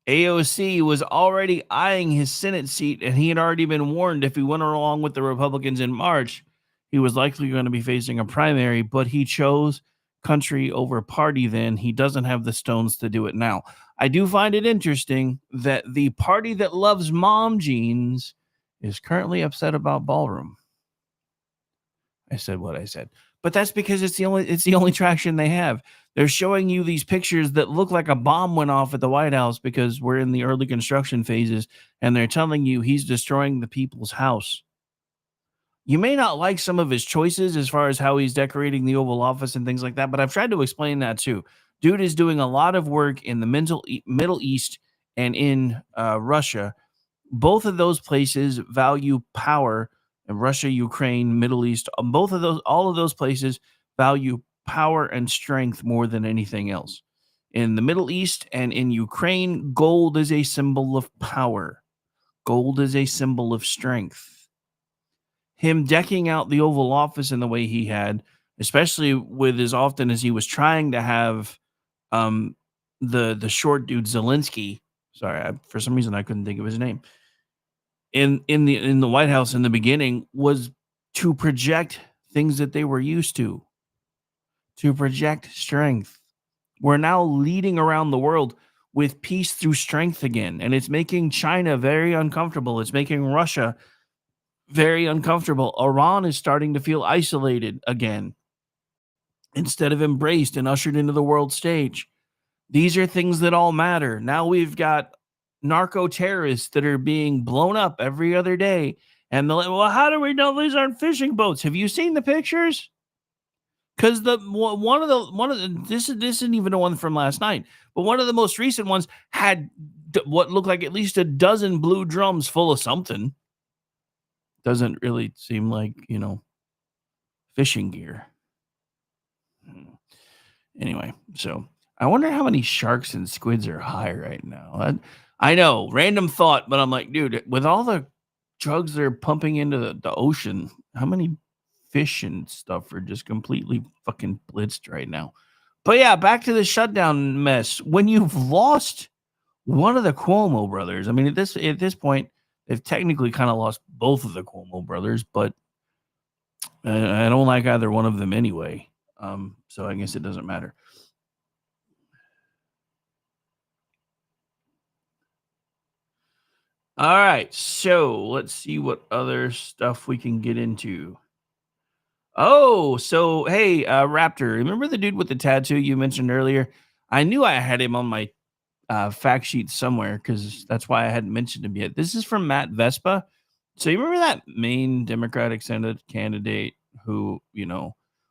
AOC was already eyeing his Senate seat, and he had already been warned if he went along with the Republicans in March, he was likely going to be facing a primary, but he chose country over party then. He doesn't have the stones to do it now. I do find it interesting that the party that loves mom jeans is currently upset about ballroom. I said what I said. But that's because it's the only traction they have. They're showing you these pictures that look like a bomb went off at the White House because we're in the early construction phases, and they're telling you he's destroying the people's house. You may not like some of his choices as far as how he's decorating the Oval Office and things like that, but I've tried to explain that too. Dude is doing a lot of work in the Middle East and in Russia. Both of those places value power. Russia, Ukraine, Middle East, all of those places value power and strength more than anything else. In the Middle East and in Ukraine, gold is a symbol of power. Gold is a symbol of strength. Him decking out the Oval Office in the way he had, especially with as often as he was trying to have the short dude Zelensky. Sorry, for some reason I couldn't think of his name. In the White House in the beginning was to project things that they were used to project strength. We're now leading around the world with peace through strength again, and it's making China very uncomfortable. It's making Russia very uncomfortable. Iran is starting to feel isolated again instead of embraced and ushered into the world stage. These are things that all matter. Now we've got narco terrorists that are being blown up every other day. And they're like, well, how do we know these aren't fishing boats? Have you seen the pictures? Because this isn't even the one from last night, but one of the most recent ones had what looked like at least a dozen blue drums full of something. Doesn't really seem like, fishing gear. Anyway, so I wonder how many sharks and squids are high right now. I know, random thought, but I'm like, dude, with all the drugs they're pumping into the ocean, how many fish and stuff are just completely fucking blitzed right now? But yeah, back to the shutdown mess. When you've lost one of the Cuomo brothers, I mean, at this point, they've technically kind of lost both of the Cuomo brothers, but I don't like either one of them anyway. So I guess it doesn't matter. All right, so let's see what other stuff we can get into. Oh, so hey, Raptor, remember the dude with the tattoo you mentioned earlier? I knew I had him on my fact sheet somewhere because that's why I hadn't mentioned him yet. This is from Matt Vespa. So you remember that main Democratic Senate candidate who,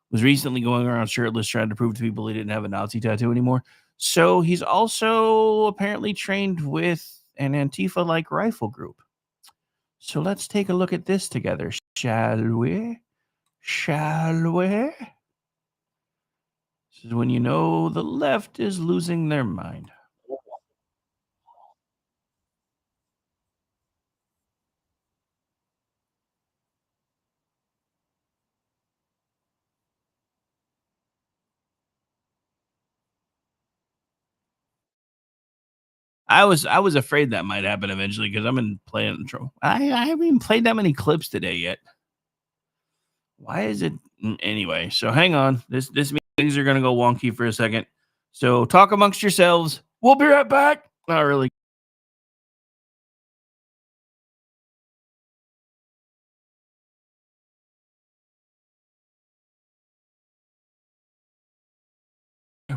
was recently going around shirtless trying to prove to people he didn't have a Nazi tattoo anymore? So he's also apparently trained with an Antifa-like rifle group. So let's take a look at this together, shall we? Shall we? This is when you know the left is losing their mind. I was afraid that might happen eventually because I've been playing. I haven't even played that many clips today yet. Why is it anyway? So hang on. This means things are gonna go wonky for a second. So talk amongst yourselves. We'll be right back. Not really.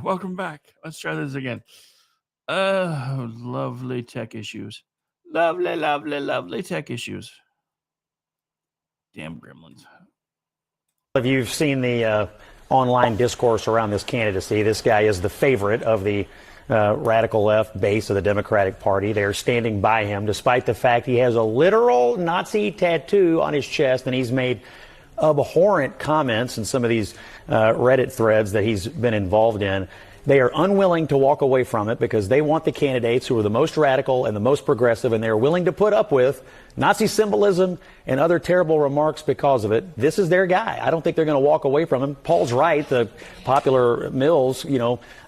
Welcome back. Let's try this again. Lovely tech issues. Lovely tech issues. Damn gremlins. If you've seen the online discourse around this candidacy, this guy is the favorite of the radical left base of the Democratic Party. They're standing by him despite the fact he has a literal Nazi tattoo on his chest, and he's made abhorrent comments in some of these Reddit threads that he's been involved in. They are unwilling to walk away from it because they want the candidates who are the most radical and the most progressive, and they're willing to put up with Nazi symbolism and other terrible remarks because of it. This is their guy. I don't think they're going to walk away from him. Paul's right. The popular Mills,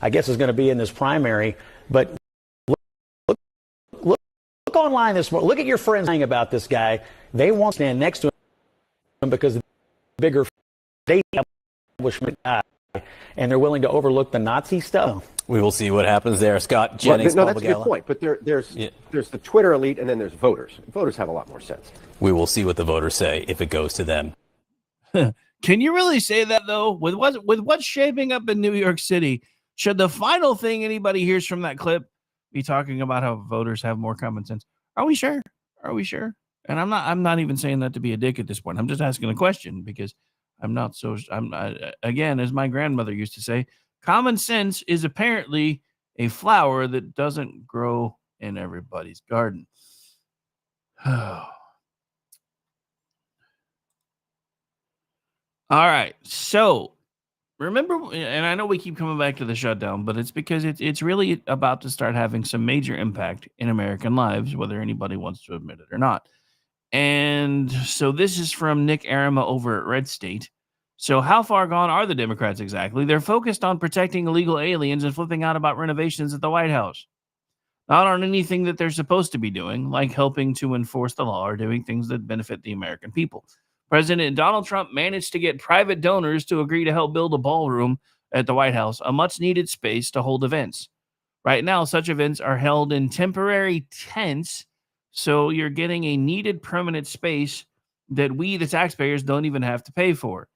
I guess is going to be in this primary. But look online this morning. Look at your friends saying about this guy. They won't stand next to him because the bigger establishment guy, and they're willing to overlook the Nazi stuff. We will see what happens there. Scott Jennings. No, that's a good point. But there's the Twitter elite, and then there's voters. Voters have a lot more sense. We will see what the voters say if it goes to them. Can you really say that, though? With what's shaping up in New York City, should the final thing anybody hears from that clip be talking about how voters have more common sense? Are we sure? Are we sure? And I'm not even saying that to be a dick at this point. I'm just asking a question because again, as my grandmother used to say, common sense is apparently a flower that doesn't grow in everybody's garden. All right. So remember, and I know we keep coming back to the shutdown, but it's because it's really about to start having some major impact in American lives, whether anybody wants to admit it or not. And so this is from Nick Arima over at Red State. So how far gone are the Democrats exactly? They're focused on protecting illegal aliens and flipping out about renovations at the White House. Not on anything that they're supposed to be doing, like helping to enforce the law or doing things that benefit the American people. President Donald Trump managed to get private donors to agree to help build a ballroom at the White House, a much-needed space to hold events. Right now, such events are held in temporary tents, so you're getting a needed permanent space that we, the taxpayers, don't even have to pay for.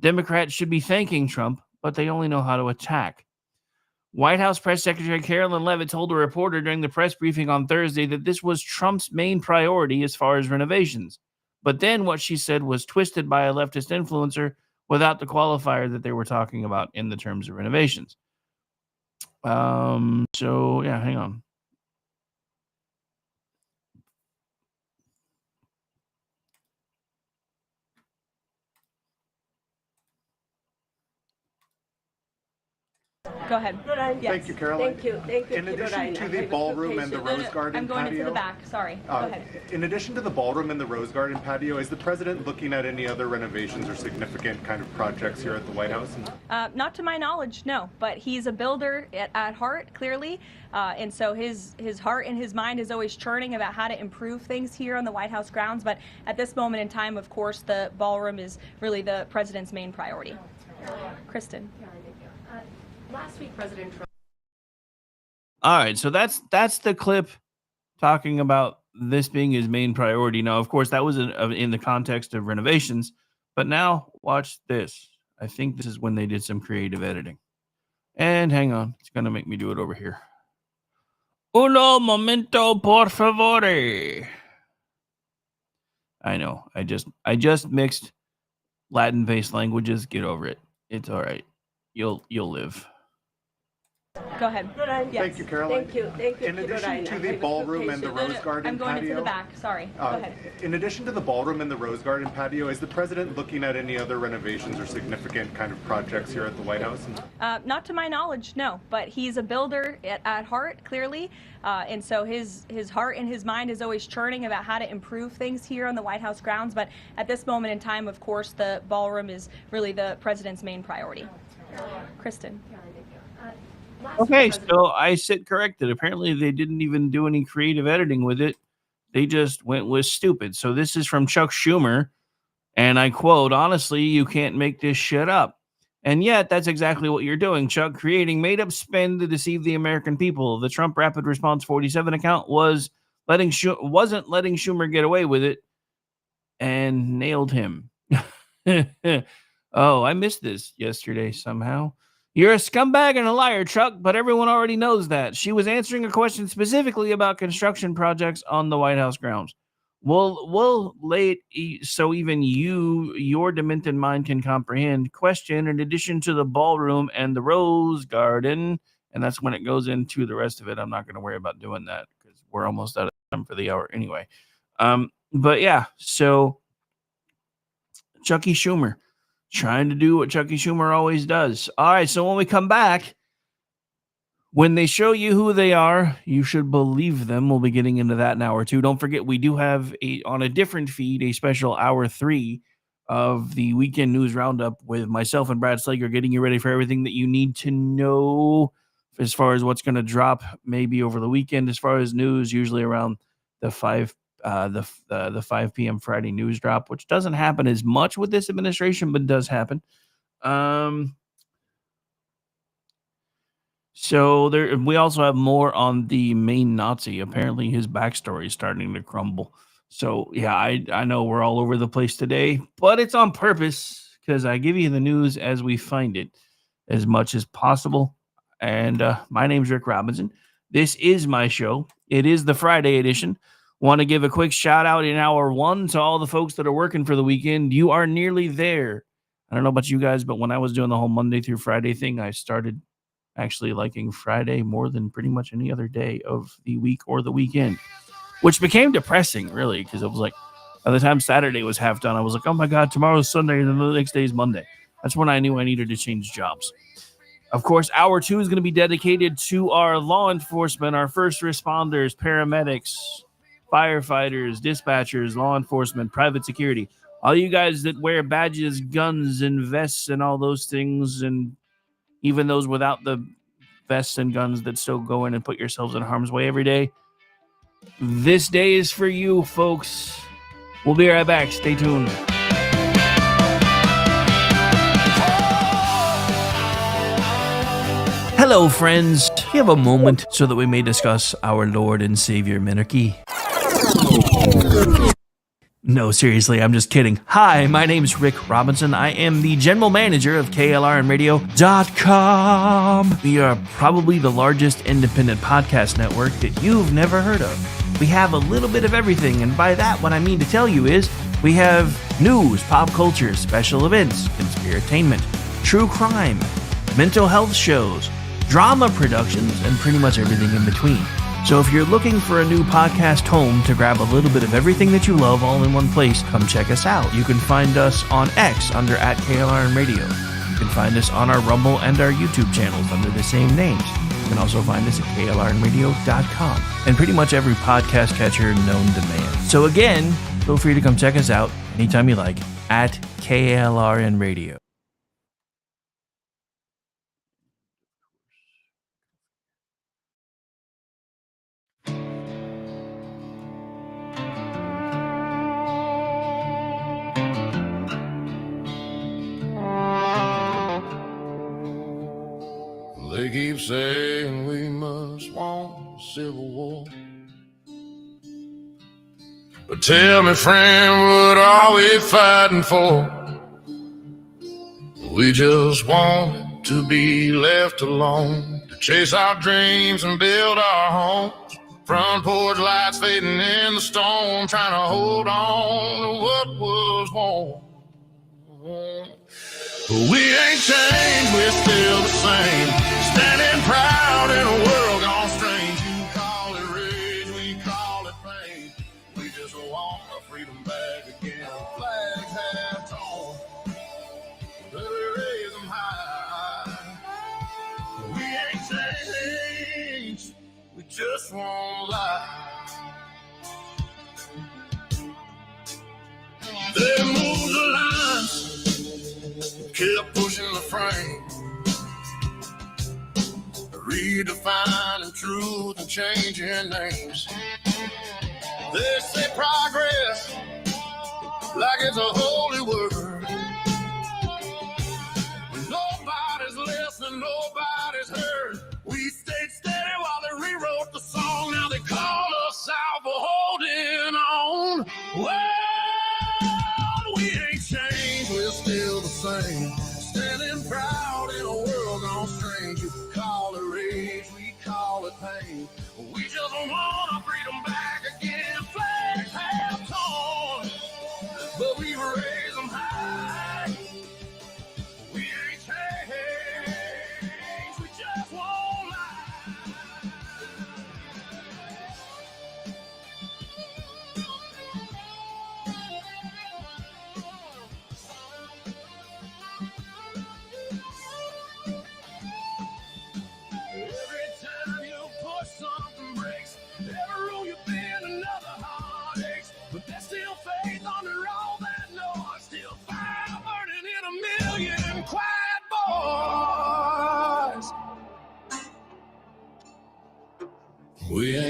Democrats should be thanking Trump, but they only know how to attack. White House Press Secretary Carolyn Leavitt told a reporter during the press briefing on Thursday that this was Trump's main priority as far as renovations. But then what she said was twisted by a leftist influencer without the qualifier that they were talking about in the terms of renovations. So, yeah, hang on. Go ahead. Yes. Thank you, Caroline. Thank you. In addition to the ballroom and the Rose Garden I'm going patio, into the back. Sorry. Go ahead. In addition to the ballroom and the Rose Garden patio, is the president looking at any other renovations or significant kind of projects here at the White House? Not to my knowledge, no. But he's a builder at heart, clearly. And so his heart and his mind is always churning about how to improve things here on the White House grounds. But at this moment in time, of course, the ballroom is really the president's main priority. Kristen. Last week, President Trump. All right, so that's the clip talking about this being his main priority. Now, of course, that was in the context of renovations, but now watch this. I think this is when they did some creative editing. And hang on, it's going to make me do it over here. Uno momento, por favore. I know, I just mixed Latin-based languages. Get over it. It's all right. You'll live. Go ahead. Yes. Thank you, Caroline. Thank you. In addition to the ballroom and the Rose Garden I'm going patio, into the back. Sorry. Go ahead. In addition to the ballroom and the Rose Garden patio, is the president looking at any other renovations or significant kind of projects here at the White House? Not to my knowledge, no. But he's a builder at heart, clearly. And so his heart and his mind is always churning about how to improve things here on the White House grounds. But at this moment in time, of course, the ballroom is really the president's main priority. Kristen. Okay, so I said corrected. Apparently, they didn't even do any creative editing with it. They just went with stupid. So this is from Chuck Schumer, and I quote, "Honestly, you can't make this shit up." And yet, that's exactly what you're doing, Chuck, creating made-up spin to deceive the American people. The Trump Rapid Response 47 account wasn't letting Schumer get away with it, and nailed him. Oh, I missed this yesterday somehow. You're a scumbag and a liar, Chuck, but everyone already knows that. She was answering a question specifically about construction projects on the White House grounds. We'll lay it so even your demented mind can comprehend. Question, in addition to the ballroom and the Rose Garden, and that's when it goes into the rest of it. I'm not going to worry about doing that because we're almost out of time for the hour anyway. But yeah, so Chucky Schumer. Trying to do what Chucky Schumer always does. All right, so when we come back, When they show you who they are, you should believe them. We'll be getting into that in hour 2. Don't forget, we do have on a different feed a special hour 3 of the weekend news roundup with myself and Brad Slager, getting you ready for everything that you need to know as far as what's going to drop maybe over the weekend. As far as news, usually around the 5 p.m. Friday news drop, which doesn't happen as much with this administration, but does happen. So we also have more on the main Nazi. Apparently his backstory is starting to crumble. So yeah, I know we're all over the place today, but it's on purpose because I give you the news as we find it as much as possible. And my name's Rick Robinson. This is my show. It is the Friday edition. Want to give a quick shout out in hour 1 to all the folks that are working for the weekend. You are nearly there. I don't know about you guys, but when I was doing the whole Monday through Friday thing, I started actually liking Friday more than pretty much any other day of the week or the weekend, which became depressing, really, because it was like, by the time Saturday was half done, I was like, oh my God, tomorrow's Sunday and then the next day is Monday. That's when I knew I needed to change jobs. Of course, hour 2 is going to be dedicated to our law enforcement, our first responders, paramedics, firefighters, dispatchers, law enforcement, private security, all you guys that wear badges, guns, and vests and all those things, and even those without the vests and guns that still go in and put yourselves in harm's way every day. This day is for you, folks. We'll be right back. Stay tuned. Hello, friends. Do you have a moment so that we may discuss our Lord and Savior Minarchy? No, seriously, I'm just kidding. Hi, my name's Rick Robinson. I am the general manager of KLRNradio.com. We are probably the largest independent podcast network that you've never heard of. We have a little bit of everything, and by that, what I mean to tell you is we have news, pop culture, special events, conspiratainment, true crime, mental health shows, drama productions, and pretty much everything in between. So if you're looking for a new podcast home to grab a little bit of everything that you love all in one place, come check us out. You can find us on X under @KLRNradio. You can find us on our Rumble and our YouTube channels under the same names. You can also find us at KLRNradio.com and pretty much every podcast catcher known to man. So again, feel free to come check us out anytime you like at KLRNradio. They keep saying we must want a civil war. But tell me, friend, what are we fighting for? We just want to be left alone, to chase our dreams and build our homes. Front porch lights fading in the storm, trying to hold on to what was warm. But we ain't changed, we're still the same, standing proud in a world gone strange. You call it rage, we call it pain. We just want our freedom back again. Flags have torn, but we raise them high. We ain't changed, we just won't lie. They moved the lines, kept pushing the frame, redefining truth and changing names. They say progress like it's a holy word. When nobody's listening, nobody's heard. We stayed steady while they rewrote the song. Now they call us out for holding on. Well, we ain't changed, we're still the same, standing proud in a world gone strange. You call it rage, we call it pain. We just want our freedom back again. Flags have torn, but we raise them high. We ain't changed, we just won't lie. Every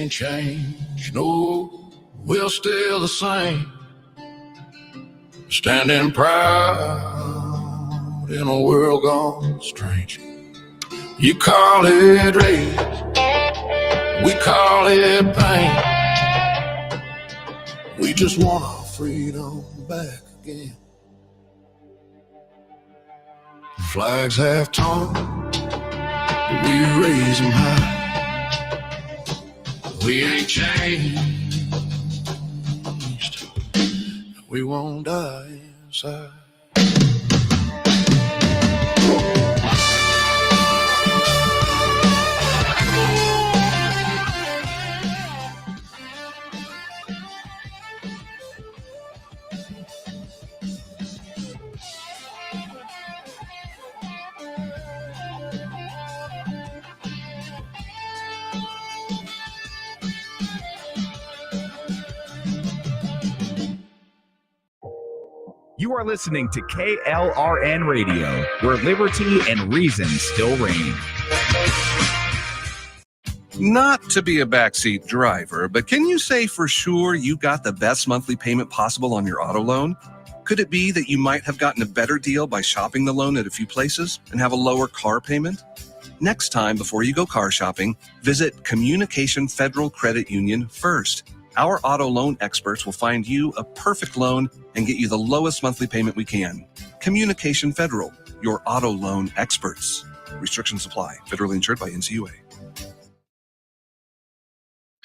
ain't changed, no, we're still the same. Standing proud in a world gone strange. You call it rage, we call it pain. We just want our freedom back again. Flags have torn, but we raise them high. We ain't changed, we won't die inside. You are listening to KLRN Radio, where liberty and reason still reign. Not to be a backseat driver, but can you say for sure you got the best monthly payment possible on your auto loan? Could it be that you might have gotten a better deal by shopping the loan at a few places and have a lower car payment? Next time, before you go car shopping, visit Communication Federal Credit Union first. Our auto loan experts will find you a perfect loan and get you the lowest monthly payment we can. Communication Federal, your auto loan experts. Restrictions apply. Federally insured by NCUA.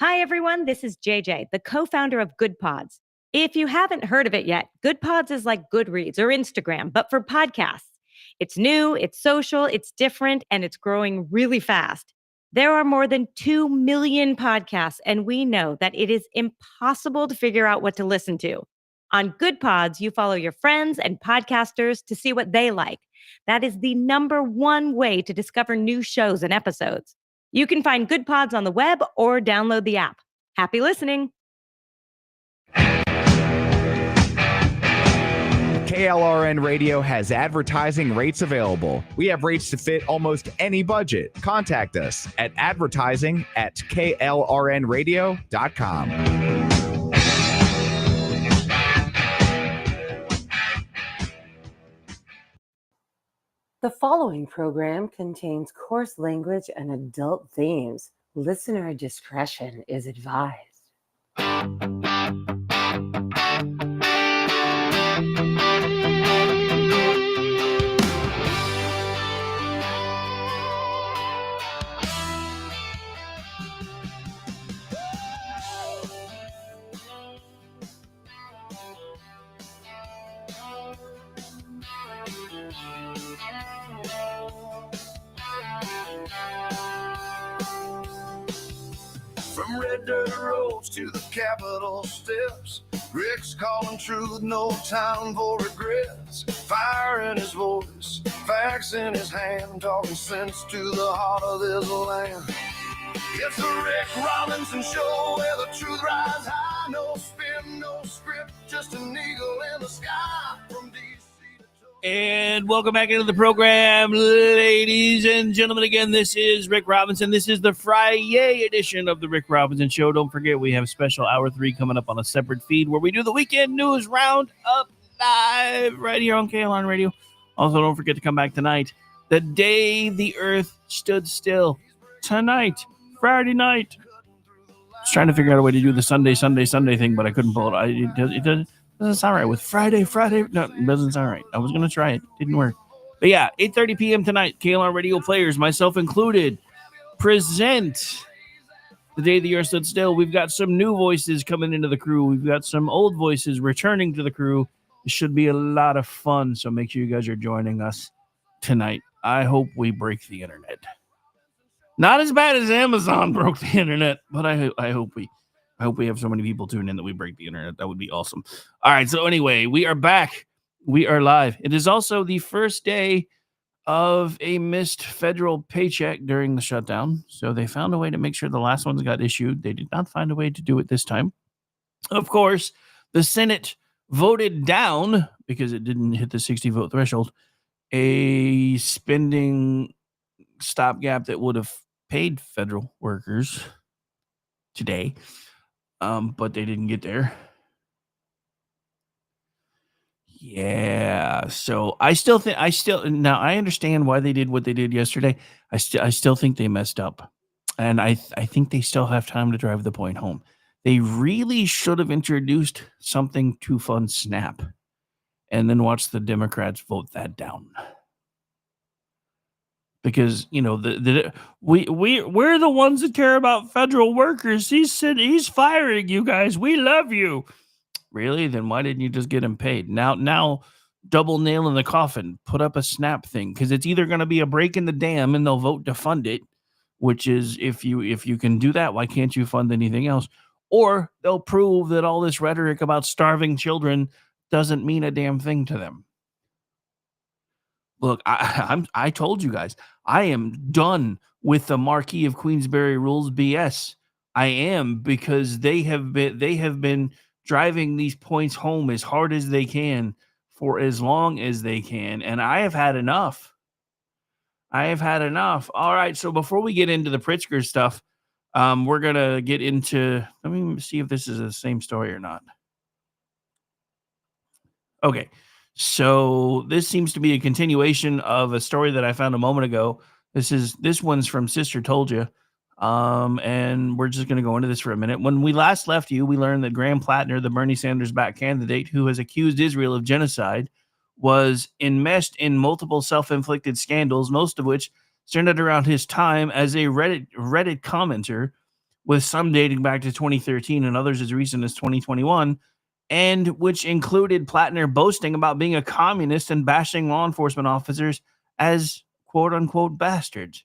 Hi, everyone. This is JJ, the co-founder of Good Pods. If you haven't heard of it yet, Good Pods is like Goodreads or Instagram, but for podcasts. It's new, it's social, it's different, and it's growing really fast. There are more than 2 million podcasts, and we know that it is impossible to figure out what to listen to. On Good Pods, you follow your friends and podcasters to see what they like. That is the #1 way to discover new shows and episodes. You can find Good Pods on the web or download the app. Happy listening. KLRN Radio has advertising rates available. We have rates to fit almost any budget. Contact us at advertising@klrnradio.com. The following program contains coarse language and adult themes. Listener discretion is advised. From red dirt roads to the Capitol steps, Rick's calling truth, no time for regrets. Fire in his voice, facts in his hand, talking sense to the heart of this land. It's the Rick Robinson Show, where the truth rides high. No spin, no script, just an eagle in the sky. From DC to And welcome back into the program, ladies and gentlemen. Again, this is Rick Robinson. This is the Friyay edition of the Rick Robinson Show. Don't forget, we have special Hour 3 coming up on a separate feed where we do the weekend news roundup live right here on KLRN Radio. Also, don't forget to come back tonight, the day the earth stood still. Tonight, Friday night. I was trying to figure out a way to do the Sunday thing, but I couldn't pull it. It doesn't sound right with Friday. No, it doesn't sound right. I was going to try it. Didn't work. But yeah, 8:30 p.m. tonight, KLR Radio players, myself included, present the day the earth stood still. We've got some new voices coming into the crew. We've got some old voices returning to the crew. It should be a lot of fun, so make sure you guys are joining us tonight. I hope we break the internet. Not as bad as Amazon broke the internet, but I hope we have so many people tune in that we break the internet. That would be awesome. All right, so anyway, we are back. We are live. It is also the first day of a missed federal paycheck during the shutdown. So they found a way to make sure the last ones got issued. They did not find a way to do it this time. Of course, the Senate voted down, because it didn't hit the 60-vote threshold, a spending stopgap that would have paid federal workers today, but they didn't get there. Yeah, so I understand why they did what they did yesterday. I still think they messed up, and I think they still have time to drive the point home. They really should have introduced something to fund SNAP, and then watch the Democrats vote that down. Because we're the ones that care about federal workers. He said he's firing you guys. We love you. Really? Then why didn't you just get him paid? Now, double nail in the coffin. Put up a SNAP thing, because it's either going to be a break in the dam and they'll vote to fund it, which is if you can do that, why can't you fund anything else? Or they'll prove that all this rhetoric about starving children doesn't mean a damn thing to them. Look, I told you guys, I am done with the Marquis of Queensberry rules BS. I am, because they have been driving these points home as hard as they can for as long as they can, and I have had enough. All right, so before we get into the Pritzker stuff, we're gonna get into. Let me see if this is the same story or not. Okay. So this seems to be a continuation of a story that I found a moment ago. This one's from Sister Told You. And we're just going to go into this for a minute. When we last left you, we learned that Graham Plattner, the Bernie Sanders-backed candidate who has accused Israel of genocide, was enmeshed in multiple self-inflicted scandals, most of which centered around his time as a Reddit commenter, with some dating back to 2013 and others as recent as 2021. And which included Plattner boasting about being a communist and bashing law enforcement officers as quote-unquote bastards.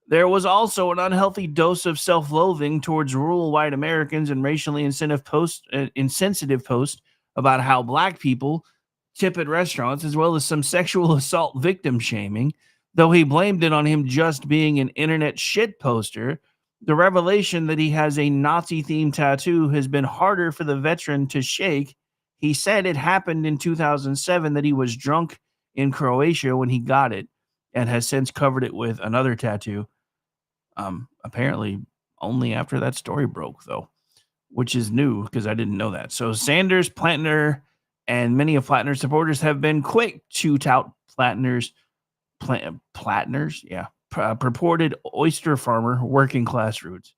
There was also an unhealthy dose of self-loathing towards rural white Americans and racially insensitive posts about how black people tip at restaurants, as well as some sexual assault victim shaming, though he blamed it on him just being an internet shit poster. The revelation that he has a Nazi-themed tattoo has been harder for the veteran to shake. He said it happened in 2007, that he was drunk in Croatia when he got it, and has since covered it with another tattoo. Apparently only after that story broke, though, which is new because I didn't know that. So Sanders, Plattner, and many of Plattner's supporters have been quick to tout Plattner's purported oyster farmer working class roots.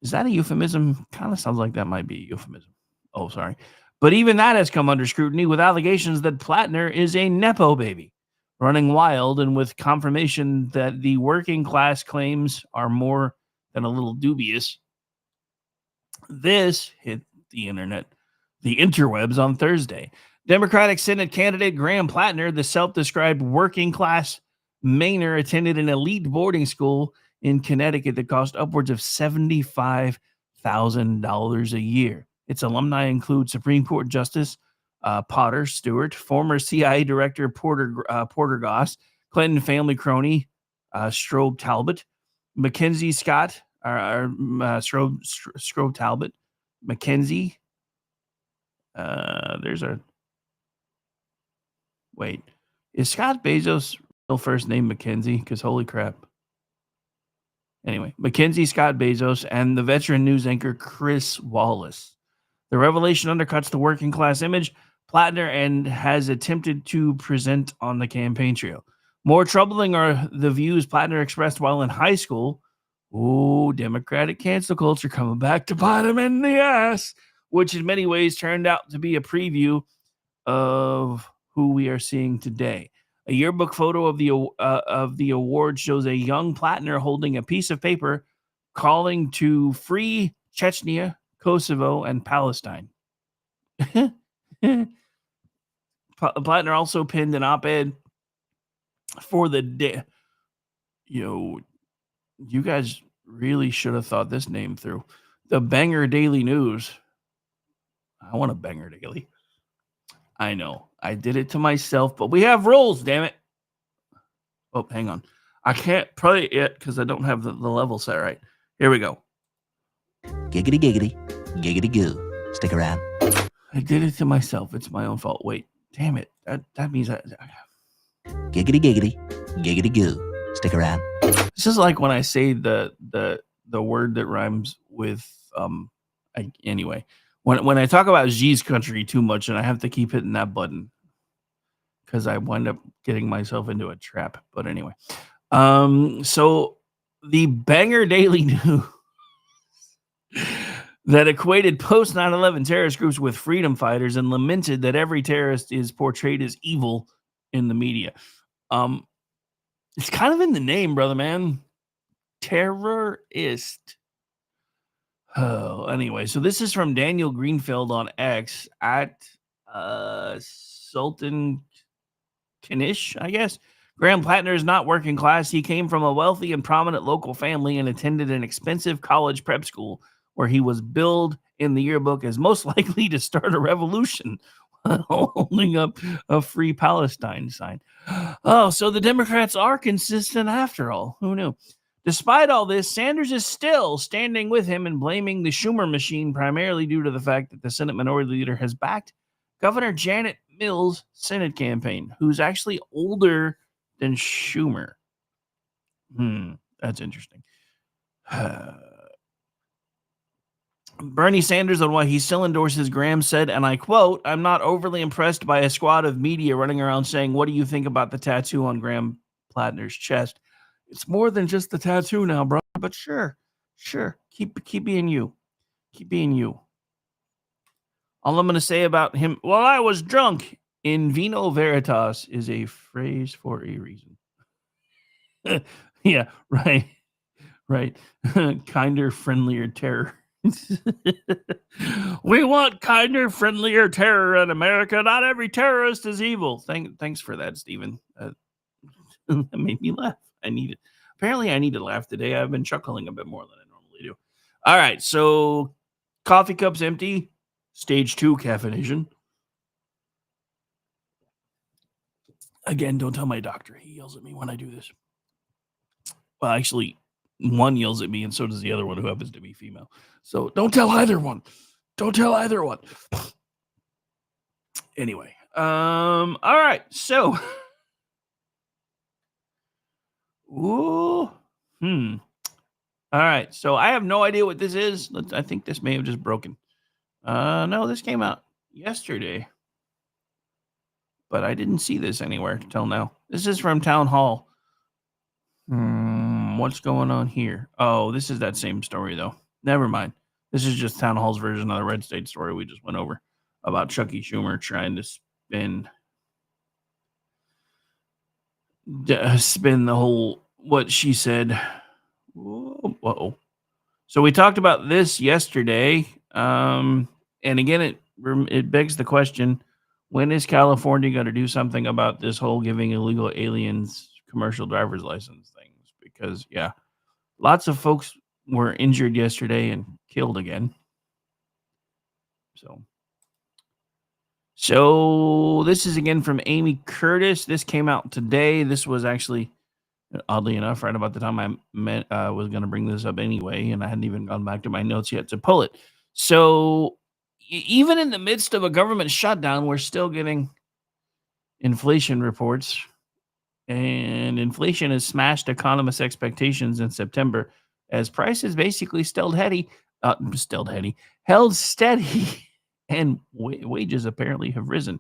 Is that a euphemism? Kind of sounds like that might be a euphemism. Oh, sorry. But even that has come under scrutiny, with allegations that Plattner is a Nepo baby, running wild, and with confirmation that the working class claims are more than a little dubious. This hit the interwebs on Thursday. Democratic Senate candidate Graham Plattner, the self-described working class Mainer, attended an elite boarding school in Connecticut that cost upwards of $75,000 a year. Its alumni include Supreme Court Justice Potter Stewart, former CIA Director Porter Goss, Clinton family crony Strobe Talbot, Mackenzie Scott, Strobe Talbot, Mackenzie. Is Scott Bezos' real first name Mackenzie? Because holy crap. Anyway, Mackenzie Scott Bezos and the veteran news anchor Chris Wallace. The revelation undercuts the working class image Plattner and has attempted to present on the campaign trail. More troubling are the views Plattner expressed while in high school. Ooh, Democratic cancel culture coming back to bite him in the ass, which in many ways turned out to be a preview of who we are seeing today. A yearbook photo of the award shows a young Plattner holding a piece of paper calling to free Chechnya, Kosovo, and Palestine. Plattner also pinned an op-ed for the day. You guys really should have thought this name through. The Banger Daily News. I want a Banger Daily. I know. I did it to myself, but we have rules, damn it. Oh, hang on. I can't play it yet because I don't have the level set right. Here we go. Giggity, giggity, giggity goo. Stick around. I did it to myself. It's my own fault. Wait, damn it. That means I... Giggity, giggity, giggity goo. Stick around. This is like when I say the the word that rhymes with anyway. When I talk about G's country too much, and I have to keep hitting that button because I wind up getting myself into a trap. But anyway, so the Banger Daily News that equated post 9/11 terrorist groups with freedom fighters and lamented that every terrorist is portrayed as evil in the media. It's kind of in the name, brother man. Terrorist. Oh, anyway, so this is from Daniel Greenfield on X at Sultan Kanish, I guess. Graham Plattner is not working class. He came from a wealthy and prominent local family and attended an expensive college prep school where he was billed in the yearbook as most likely to start a revolution while holding up a Free Palestine sign. Oh, so the Democrats are consistent after all. Who knew? Despite all this, Sanders is still standing with him and blaming the Schumer machine, primarily due to the fact that the Senate Minority Leader has backed Governor Janet Mills' Senate campaign, who's actually older than Schumer. That's interesting. Bernie Sanders, on why he still endorses Graham, said, and I quote, "I'm not overly impressed by a squad of media running around saying, 'What do you think about the tattoo on Graham Plattner's chest?' It's more than just the tattoo now, bro. But sure. Keep being you. Keep being you." All I'm going to say about him, "Well, I was drunk," in vino veritas is a phrase for a reason. Yeah, right. Kinder, friendlier terror. We want kinder, friendlier terror in America. Not every terrorist is evil. Thanks for that, Stephen. That made me laugh. Apparently I need to laugh today. I've been chuckling a bit more than I normally do. All right, so coffee cups empty. Stage 2 caffeination. Again, don't tell my doctor. He yells at me when I do this. Well, actually, one yells at me, and so does the other one, who happens to be female. So don't tell either one. Anyway, all right, so all right, so I have no idea what this is. I think this may have just broken. No, this came out yesterday, but I didn't see this anywhere till now. This is from Town Hall. What's going on here? Oh, this is that same story, though. Never mind. This is just Town Hall's version of the Red State story we just went over about Chucky Schumer trying to spin the whole what she said. Whoa. So we talked about this yesterday, and again, it begs the question: when is California going to do something about this whole giving illegal aliens commercial driver's license things? Because lots of folks were injured yesterday and killed again. So this is again from Amy Curtis. This came out today. This was actually, oddly enough, right about the time I was going to bring this up anyway, and I hadn't even gone back to my notes yet to pull it. So even in the midst of a government shutdown, we're still getting inflation reports, and inflation has smashed economists' expectations in September as prices basically held steady, and wages apparently have risen.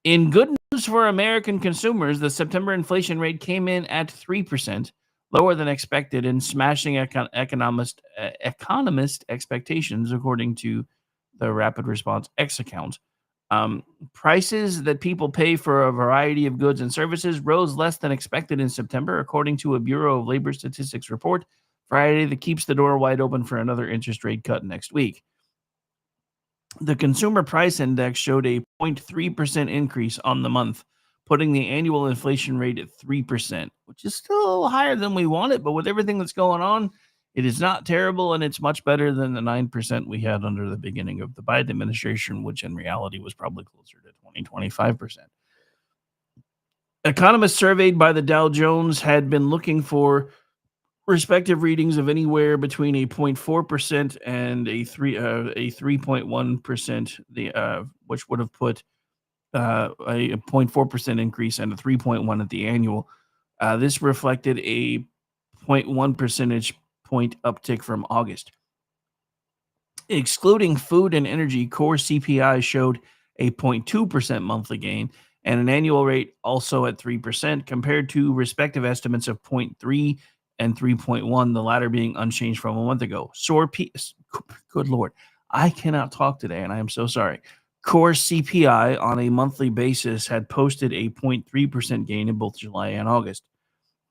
In good news for American consumers, the September inflation rate came in at 3%, lower than expected, and smashing economist expectations, according to the Rapid Response X account. Prices that people pay for a variety of goods and services rose less than expected in September, according to a Bureau of Labor Statistics report Friday that keeps the door wide open for another interest rate cut next week. The Consumer Price Index showed a 0.3% increase on the month, putting the annual inflation rate at 3%, which is still higher than we wanted, but with everything that's going on, it is not terrible, and it's much better than the 9% we had under the beginning of the Biden administration, which in reality was probably closer to 25%. Economists surveyed by the Dow Jones had been looking for respective readings of anywhere between a 0.4% and a 3.1%, which would have put a 0.4% increase and a 3.1 at the annual. This reflected a 0.1 percentage point uptick from August. Excluding food and energy, core CPI showed a 0.2% monthly gain and an annual rate also at 3% compared to respective estimates of 0.3 and 3.1, the latter being unchanged from a month ago. Good Lord, I cannot talk today, and I am so sorry. Core CPI on a monthly basis had posted a 0.3% gain in both July and August.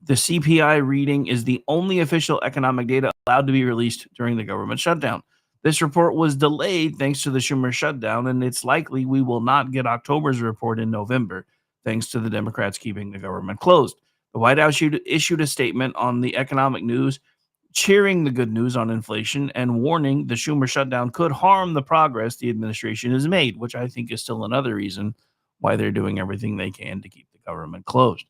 The CPI reading is the only official economic data allowed to be released during the government shutdown. This report was delayed thanks to the Schumer shutdown, and it's likely we will not get October's report in November, thanks to the Democrats keeping the government closed. The White House issued a statement on the economic news, cheering the good news on inflation and warning the Schumer shutdown could harm the progress the administration has made, which I think is still another reason why they're doing everything they can to keep the government closed.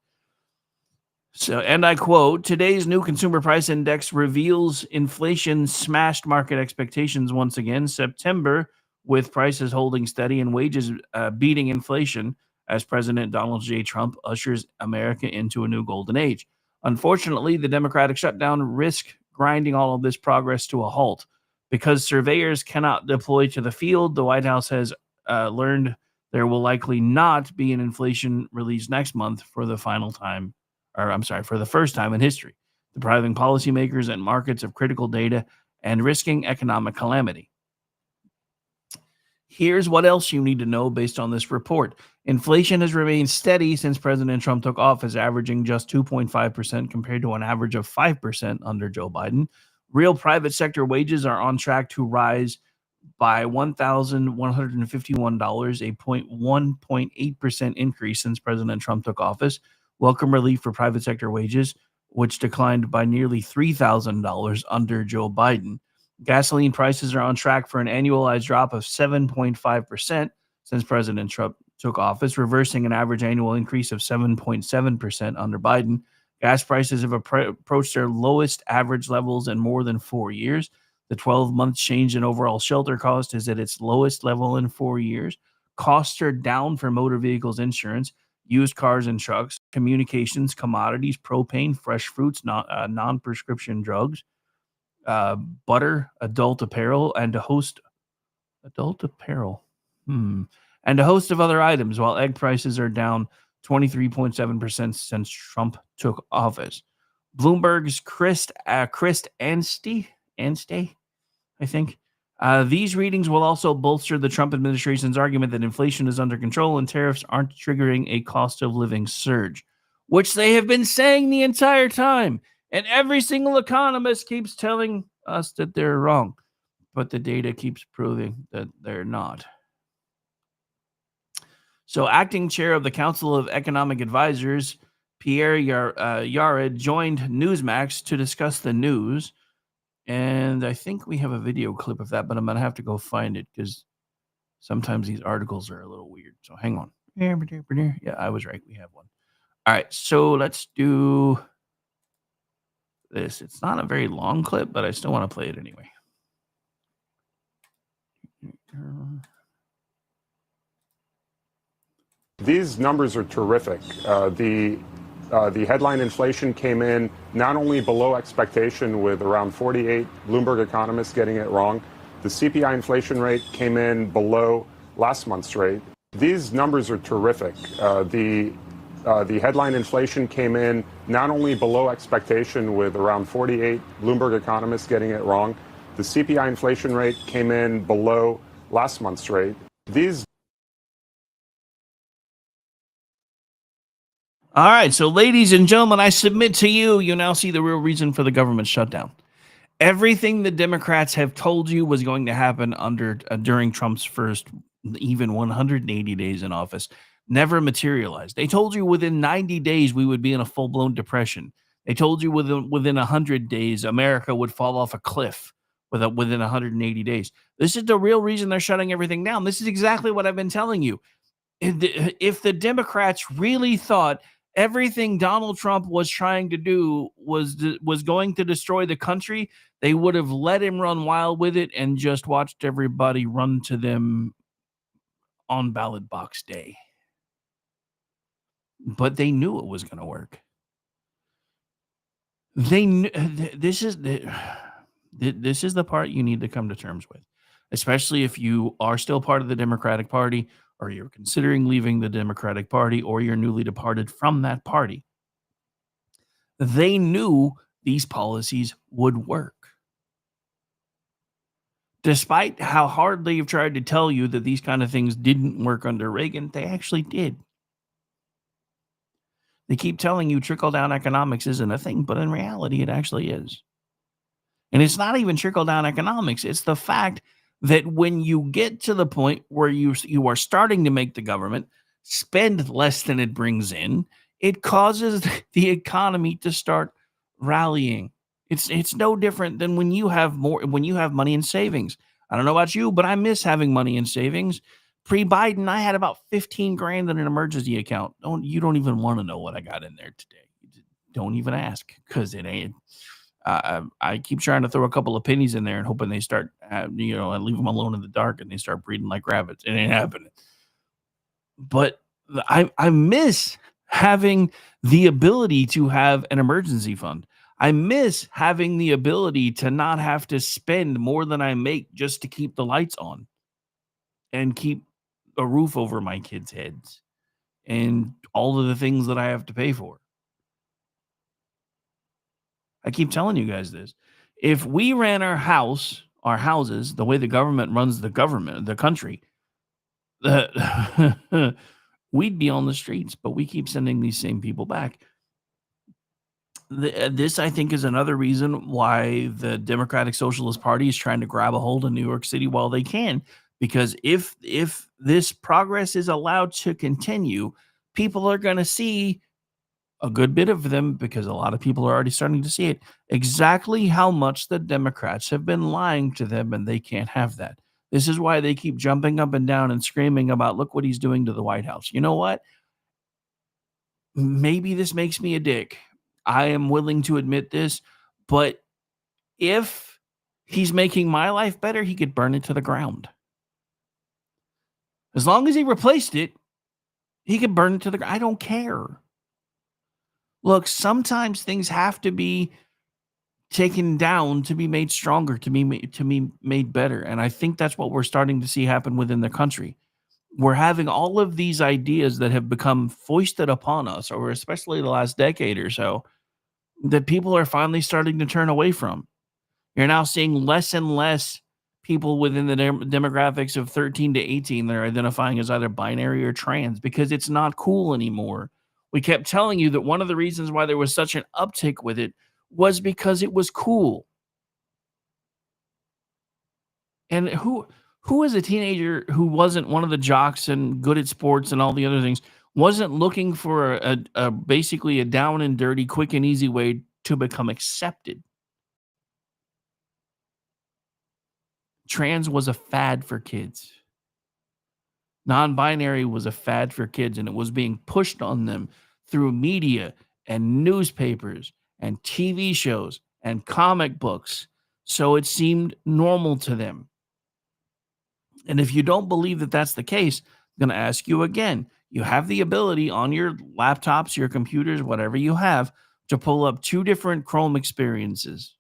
So, and I quote, today's new consumer price index reveals inflation smashed market expectations once again. September, with prices holding steady and wages beating inflation as President Donald J. Trump ushers America into a new golden age. Unfortunately, the Democratic shutdown risked grinding all of this progress to a halt. Because surveyors cannot deploy to the field, the White House has learned there will likely not be an inflation release next month for the first time in history, depriving policymakers and markets of critical data and risking economic calamity. Here's what else you need to know based on this report. Inflation has remained steady since President Trump took office, averaging just 2.5% compared to an average of 5% under Joe Biden. Real private sector wages are on track to rise by $1,151, a 1.8% increase since President Trump took office. Welcome relief for private sector wages, which declined by nearly $3,000 under Joe Biden. Gasoline prices are on track for an annualized drop of 7.5% since President Trump took office, reversing an average annual increase of 7.7% under Biden. Gas prices have approached their lowest average levels in more than 4 years. The 12-month change in overall shelter cost is at its lowest level in 4 years. Costs are down for motor vehicles insurance, used cars and trucks, communications, commodities, propane, fresh fruits, non-prescription drugs, butter, adult apparel, and a host of other items, while egg prices are down 23.7% since Trump took office. Bloomberg's Chris Anstey, I think. These readings will also bolster the Trump administration's argument that inflation is under control and tariffs aren't triggering a cost of living surge, which they have been saying the entire time. And every single economist keeps telling us that they're wrong, but the data keeps proving that they're not. So, acting chair of the Council of Economic Advisors, Pierre Yared, joined Newsmax to discuss the news. And I think we have a video clip of that, but I'm going to have to go find it because sometimes these articles are a little weird. So hang on. Yeah, I was right. We have one. All right. So let's do this. It's not a very long clip, but I still want to play it anyway. These numbers are terrific. The headline inflation came in not only below expectation with around 48 Bloomberg economists getting it wrong, the CPI inflation rate came in below last month's rate. These numbers are terrific. The headline inflation came in not only below expectation with around 48 Bloomberg economists getting it wrong, the CPI inflation rate came in below last month's rate. All right, so ladies and gentlemen, I submit to you, you now see the real reason for the government shutdown. Everything the Democrats have told you was going to happen during Trump's first even 180 days in office never materialized. They told you within 90 days we would be in a full-blown depression. They told you within 100 days America would fall off a cliff within 180 days. This is the real reason they're shutting everything down. This is exactly what I've been telling you. If the Democrats really thought everything Donald Trump was trying to do was going to destroy the country, they would have let him run wild with it and just watched everybody run to them on ballot box day. But they knew it was going to work. This is the part you need to come to terms with, especially if you are still part of the Democratic Party, or you're considering leaving the Democratic Party, or you're newly departed from that party. They knew these policies would work. Despite how hard they've tried to tell you that these kind of things didn't work under Reagan, they actually did. They keep telling you trickle-down economics isn't a thing, but in reality, it actually is. And it's not even trickle-down economics. It's the fact that when you get to the point where you are starting to make the government spend less than it brings in, it causes the economy to start rallying. It's no different than when you have money in savings. I don't know about you, but I miss having money in savings. Pre-Biden, I had about 15 grand in an emergency account. You don't even want to know what I got in there today. Don't even ask, because it ain't. I keep trying to throw a couple of pennies in there and hoping they start, I leave them alone in the dark and they start breeding like rabbits. It ain't happening. But I miss having the ability to have an emergency fund. I miss having the ability to not have to spend more than I make just to keep the lights on and keep a roof over my kids' heads and all of the things that I have to pay for. I keep telling you guys this. If we ran our houses, the way the government runs the country, we'd be on the streets, but we keep sending these same people back. This, I think, is another reason why the Democratic Socialist Party is trying to grab a hold of New York City while they can. Because if this progress is allowed to continue, people are going to see, a good bit of them, because a lot of people are already starting to see it, exactly how much the Democrats have been lying to them, and they can't have that. This is why they keep jumping up and down and screaming about, look what he's doing to the White House. You know what? Maybe this makes me a dick. I am willing to admit this, but if he's making my life better, he could burn it to the ground. As long as he replaced it, he could burn it to the ground. I don't care. Look, sometimes things have to be taken down to be made stronger, to be made better. And I think that's what we're starting to see happen within the country. We're having all of these ideas that have become foisted upon us, or especially the last decade or so, that people are finally starting to turn away from. You're now seeing less and less people within the demographics of 13 to 18 that are identifying as either binary or trans, because it's not cool anymore. We kept telling you that one of the reasons why there was such an uptick with it was because it was cool. And who as a teenager who wasn't one of the jocks and good at sports and all the other things wasn't looking for a basically a down and dirty, quick and easy way to become accepted? Trans was a fad for kids. Non-binary was a fad for kids, and it was being pushed on them through media and newspapers and TV shows and comic books. So it seemed normal to them. And if you don't believe that that's the case, I'm going to ask you again. You have the ability on your laptops, your computers, whatever you have, to pull up 2 different Chrome experiences.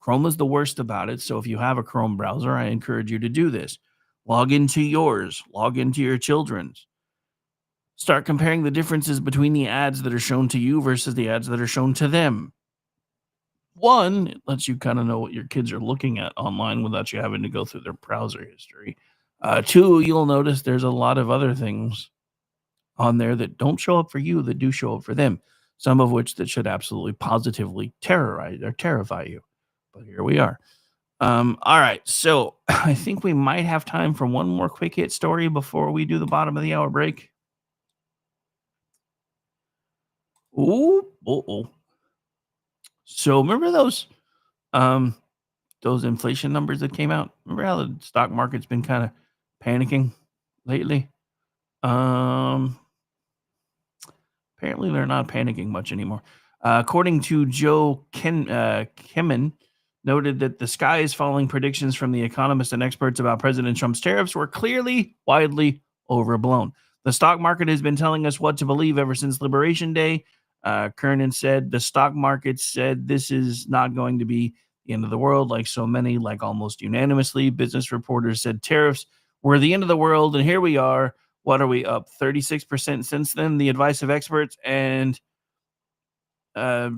Chrome is the worst about it. So if you have a Chrome browser, I encourage you to do this. Log into yours, log into your children's. Start comparing the differences between the ads that are shown to you versus the ads that are shown to them. 1, it lets you kind of know what your kids are looking at online without you having to go through their browser history. 2, you'll notice there's a lot of other things on there that don't show up for you that do show up for them. Some of which that should absolutely positively terrorize or terrify you. But here we are. All right. So I think we might have time for one more quick hit story before we do the bottom of the hour break. So remember those inflation numbers that came out? Remember how the stock market's been kind of panicking lately? Apparently they're not panicking much anymore. According to Joe Kemen, noted that the sky is falling predictions from the economists and experts about President Trump's tariffs were clearly widely overblown. The stock market has been telling us what to believe ever since Liberation Day. Kernan said the stock market said this is not going to be the end of the world, like so many, like almost unanimously. Business reporters said tariffs were the end of the world, and here we are. What are we up 36% since then? The advice of experts and a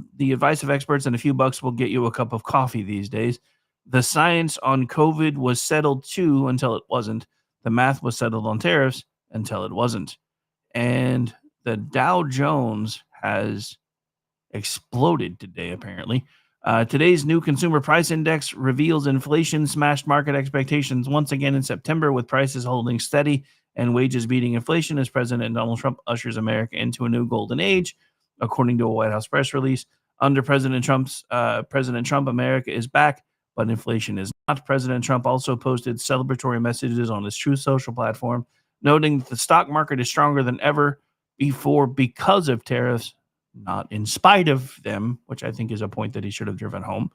few bucks will get you a cup of coffee these days. The science on COVID was settled too until it wasn't. The math was settled on tariffs until it wasn't. And the Dow Jones has exploded today, apparently. Today's new consumer price index reveals inflation smashed market expectations once again in September, with prices holding steady and wages beating inflation as President Donald Trump ushers America into a new golden age, according to a White House press release. Under President Trump, America is back, but inflation is not. President Trump also posted celebratory messages on his Truth Social platform, noting that the stock market is stronger than ever before because of tariffs, not in spite of them, which I think is a point that he should have driven home.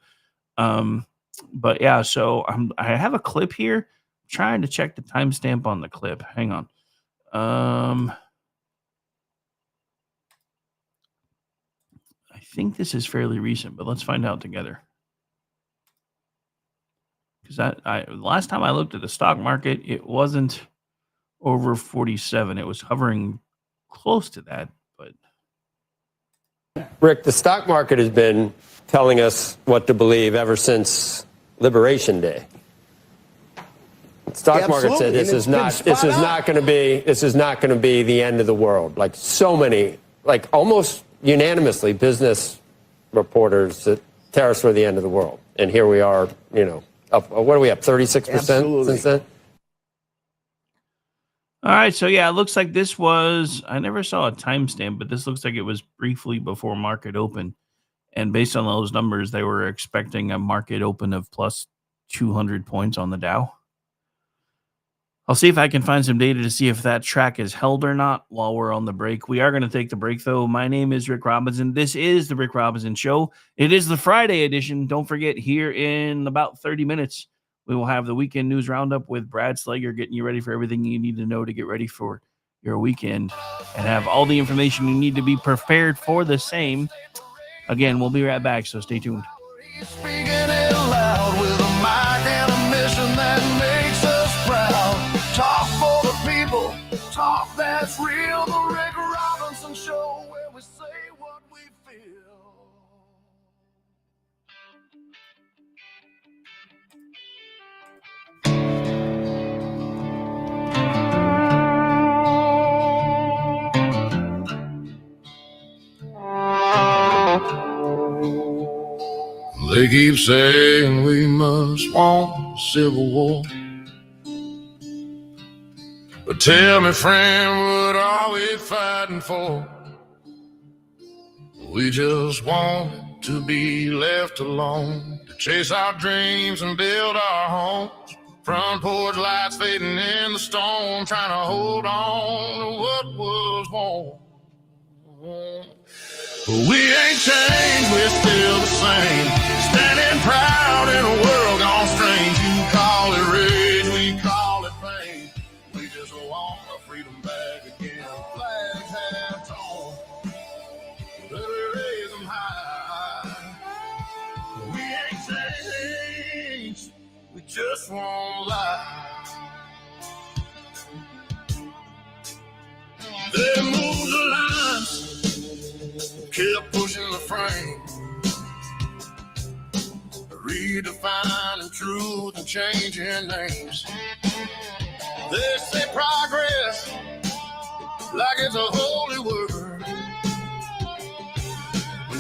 But yeah, so I have a clip here. I'm trying to check the timestamp on the clip. Hang on. I think this is fairly recent, but let's find out together. Because last time I looked at the stock market, it wasn't over 47. It was hovering close to that, but Rick, the stock market has been telling us what to believe ever since Liberation Day. The stock market said this is not going to be the end of the world. Like so many, like almost unanimously, business reporters that tariffs were the end of the world, and here we are. Up, what are we up 36% since then? All right, so yeah, it looks like this was, I never saw a timestamp, but this looks like it was briefly before market open. And based on those numbers, they were expecting a market open of plus 200 points on the Dow. I'll see if I can find some data to see if that track is held or not while we're on the break. We are going to take the break, though. My name is Rick Robinson. This is the Rick Robinson Show. It is the Friday edition. Don't forget, here in about 30 minutes, we will have the weekend news roundup with Brad Slager, getting you ready for everything you need to know to get ready for your weekend and have all the information you need to be prepared for the same. Again, we'll be right back, so stay tuned. Speaking it loud with a mic and a mission that makes us proud. Talk for the people, talk that's real. The Rick Robinson Show, where we say what we feel. They keep saying we must want a civil war. But tell me, friend, what are we fighting for? We just want to be left alone, to chase our dreams and build our homes. Front porch lights fading in the storm, trying to hold on to what was warm. But we ain't changed, we're still the same, standing proud in a world gone strange. You call it rage, we call it pain. We just want our freedom back again. Flags have torn, let me raise them high. We ain't changed, we just won't lie. They moved the lines, kept pushing the frame, redefining truth and changing names. They say progress like it's a holy word.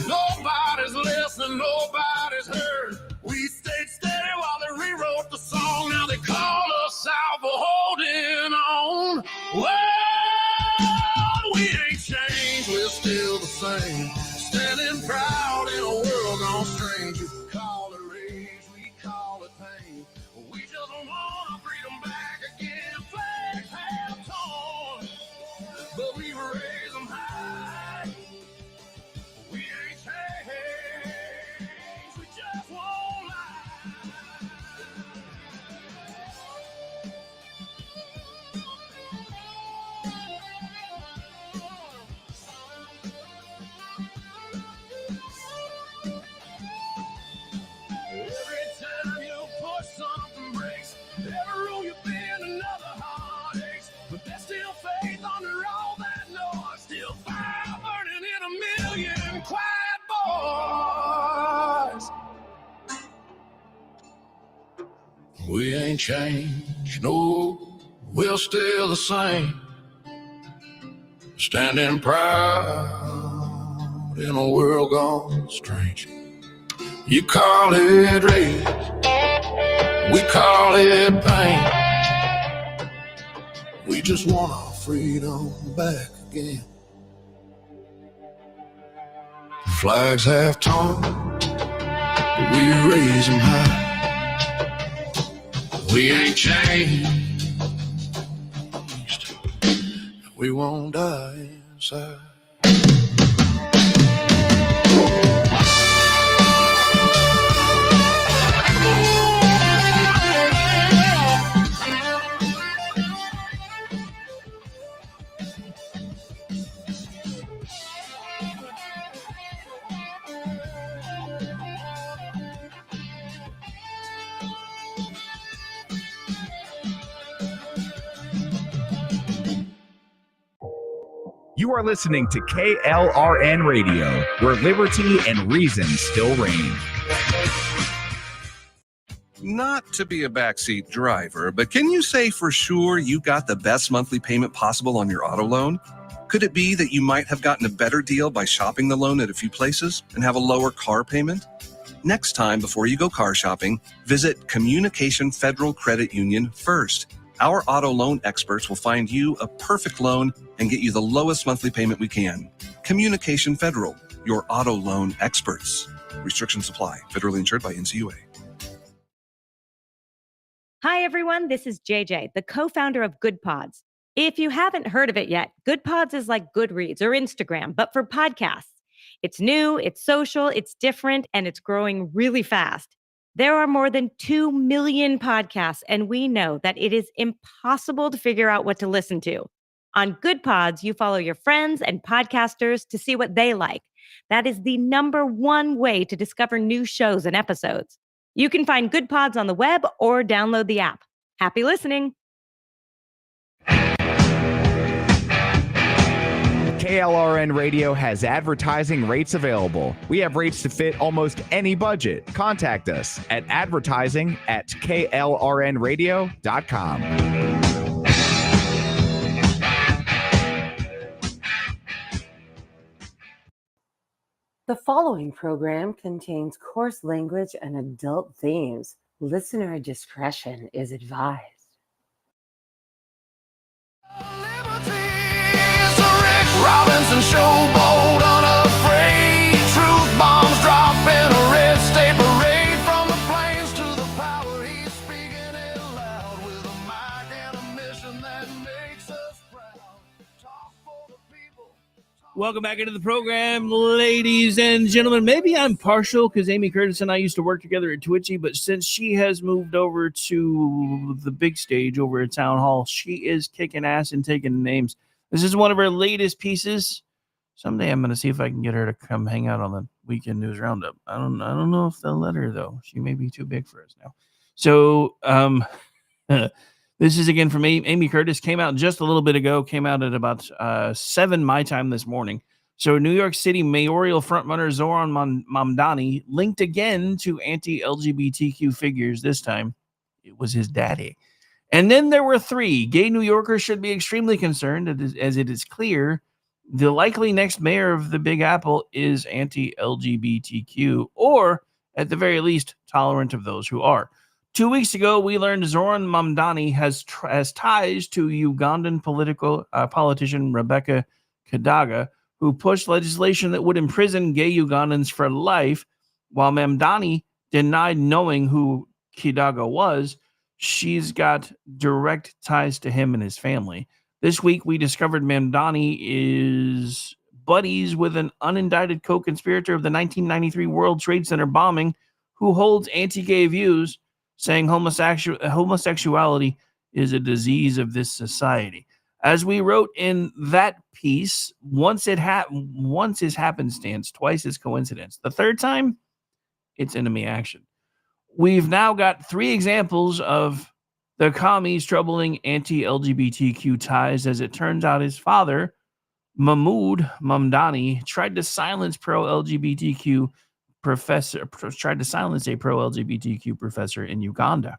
Nobody's listening, nobody's heard. We stayed steady while they rewrote the song. Now they call us out for holding on. Well, we ain't changed, we're still the same, standing proud in a world gone strange. You call it rage, we call it pain. We just want our freedom back again. Flags have torn, but we raise them high. We ain't changed, we just won't lie. ain't changed, no, we're still the same. Standing proud in a world gone strange. You call it rage, we call it pain. We just want our freedom back again. Flags have torn, but we raise them high. We ain't changed, we won't die inside. You are listening to KLRN Radio, where liberty and reason still reign. Not to be a backseat driver, but can you say for sure you got the best monthly payment possible on your auto loan? Could it be that you might have gotten a better deal by shopping the loan at a few places and have a lower car payment? Next time, before you go car shopping, visit Communication Federal Credit Union first. Our auto loan experts will find you a perfect loan and get you the lowest monthly payment we can. Communication Federal, your auto loan experts. Restrictions apply. Federally insured by NCUA. Hi, everyone. This is JJ, the co-founder of Good Pods. If you haven't heard of it yet, Good Pods is like Goodreads or Instagram, but for podcasts. It's new, it's social, it's different, and it's growing really fast. There are more than 2 million podcasts, and we know that it is impossible to figure out what to listen to. On Good Pods, you follow your friends and podcasters to see what they like. That is the #1 way to discover new shows and episodes. You can find Good Pods on the web or download the app. Happy listening. KLRN Radio has advertising rates available. We have rates to fit almost any budget. Contact us at advertising@klrnradio.com. The following program contains coarse language and adult themes. Listener discretion is advised. Robinson showboat unafraid. Truth bombs drop in a red state parade. From the plains to the power, he's speaking it loud with a mic and a mission that makes us proud. Talk for the people. Welcome back into the program, ladies and gentlemen. Maybe I'm partial because Amy Curtis and I used to work together at Twitchy, but since she has moved over to the big stage over at Town Hall, she is kicking ass and taking names. This is one of her latest pieces. Someday I'm going to see if I can get her to come hang out on the Weekend News Roundup. I don't know if they'll let her, though. She may be too big for us now. So this is, again, from Amy Curtis. Came out just a little bit ago. Came out at about 7 my time this morning. So New York City mayoral frontrunner Zoran Mamdani linked again to anti-LGBTQ figures. This time, it was his daddy. And then there were 3. Gay New Yorkers should be extremely concerned, as it is clear the likely next mayor of the Big Apple is anti-LGBTQ, or at the very least, tolerant of those who are. 2 weeks ago, we learned Zoran Mamdani has ties to Ugandan politician Rebecca Kadaga, who pushed legislation that would imprison gay Ugandans for life. While Mamdani denied knowing who Kadaga was, she's got direct ties to him and his family. This week, we discovered Mamdani is buddies with an unindicted co-conspirator of the 1993 World Trade Center bombing who holds anti-gay views, saying homosexuality is a disease of this society. As we wrote in that piece, once is happenstance, twice is coincidence. The third time, it's enemy action. We've now got 3 examples of the commies troubling anti-LGBTQ ties. As it turns out, his father, Mahmoud Mamdani, tried to silence a pro-LGBTQ professor in Uganda.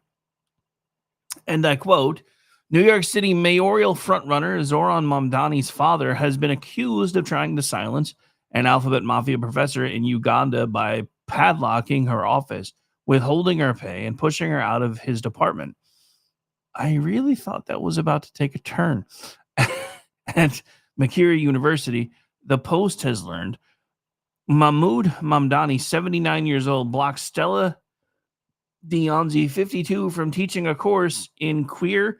And I quote, New York City mayoral frontrunner Zoran Mamdani's father has been accused of trying to silence an alphabet mafia professor in Uganda by padlocking her office, withholding her pay, and pushing her out of his department. I really thought that was about to take a turn. At Makerere University, the Post has learned Mahmoud Mamdani, 79 years old, blocked Stella Dionzi, 52, from teaching a course in queer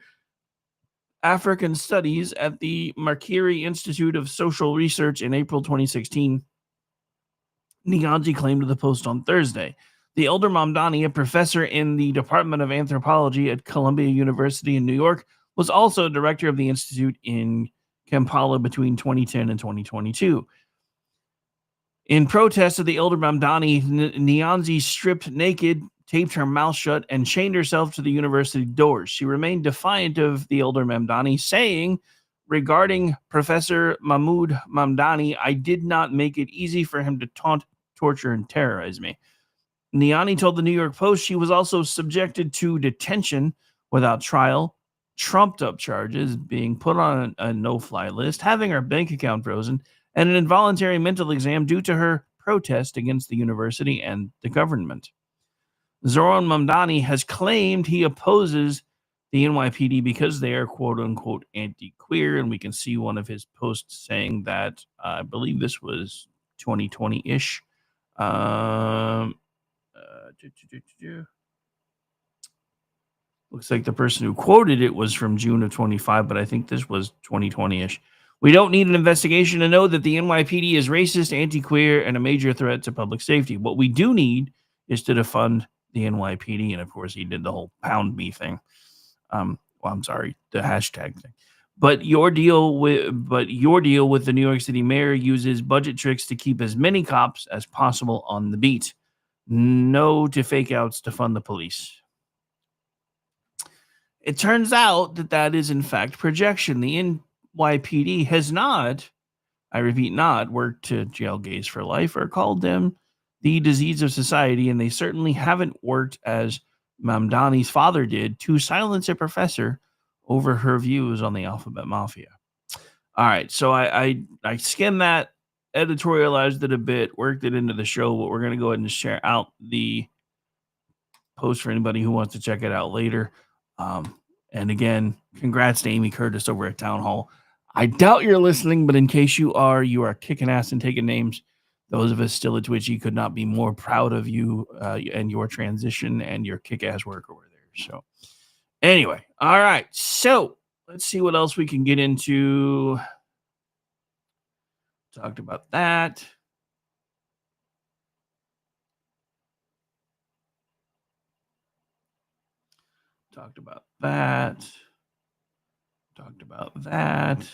African Studies at the Makerere Institute of Social Research in April 2016. Nyanzi claimed to the Post on Thursday. The elder Mamdani, a professor in the Department of Anthropology at Columbia University in New York, was also director of the institute in Kampala between 2010 and 2022. In protest of the elder Mamdani, Nyanzi stripped naked, taped her mouth shut, and chained herself to the university doors. She remained defiant of the elder Mamdani, saying, regarding Professor Mahmoud Mamdani, I did not make it easy for him to taunt, torture, and terrorize me. Niani told the New York Post she was also subjected to detention without trial, trumped-up charges, being put on a no-fly list, having her bank account frozen, and an involuntary mental exam due to her protest against the university and the government. Zoran Mamdani has claimed he opposes the NYPD because they are quote-unquote anti-queer, and we can see one of his posts saying that, I believe this was 2020-ish. Looks like the person who quoted it was from June of 25, but I think this was 2020-ish. We don't need an investigation to know that the NYPD is racist, anti-queer, and a major threat to public safety. What we do need is to defund the NYPD, and of course he did the whole pound me thing. The hashtag thing. But your deal with the New York City mayor uses budget tricks to keep as many cops as possible on the beat. No to fake outs to fund the police. It turns out that is in fact projection. The NYPD has not, I repeat, not worked to jail gays for life or called them the disease of society, and they certainly haven't worked, as Mamdani's father did, to silence a professor over her views on the alphabet mafia. All right, so I skimmed that, editorialized it a bit, worked it into the show, but we're going to go ahead and share out the post for anybody who wants to check it out later. And again, congrats to Amy Curtis over at Town Hall. I doubt you're listening, but in case you are kicking ass and taking names. Those of us still at Twitchy could not be more proud of you and your transition and your kick-ass work over there. So anyway, all right. So let's see what else we can get into. Talked about that. Talked about that. Talked about that.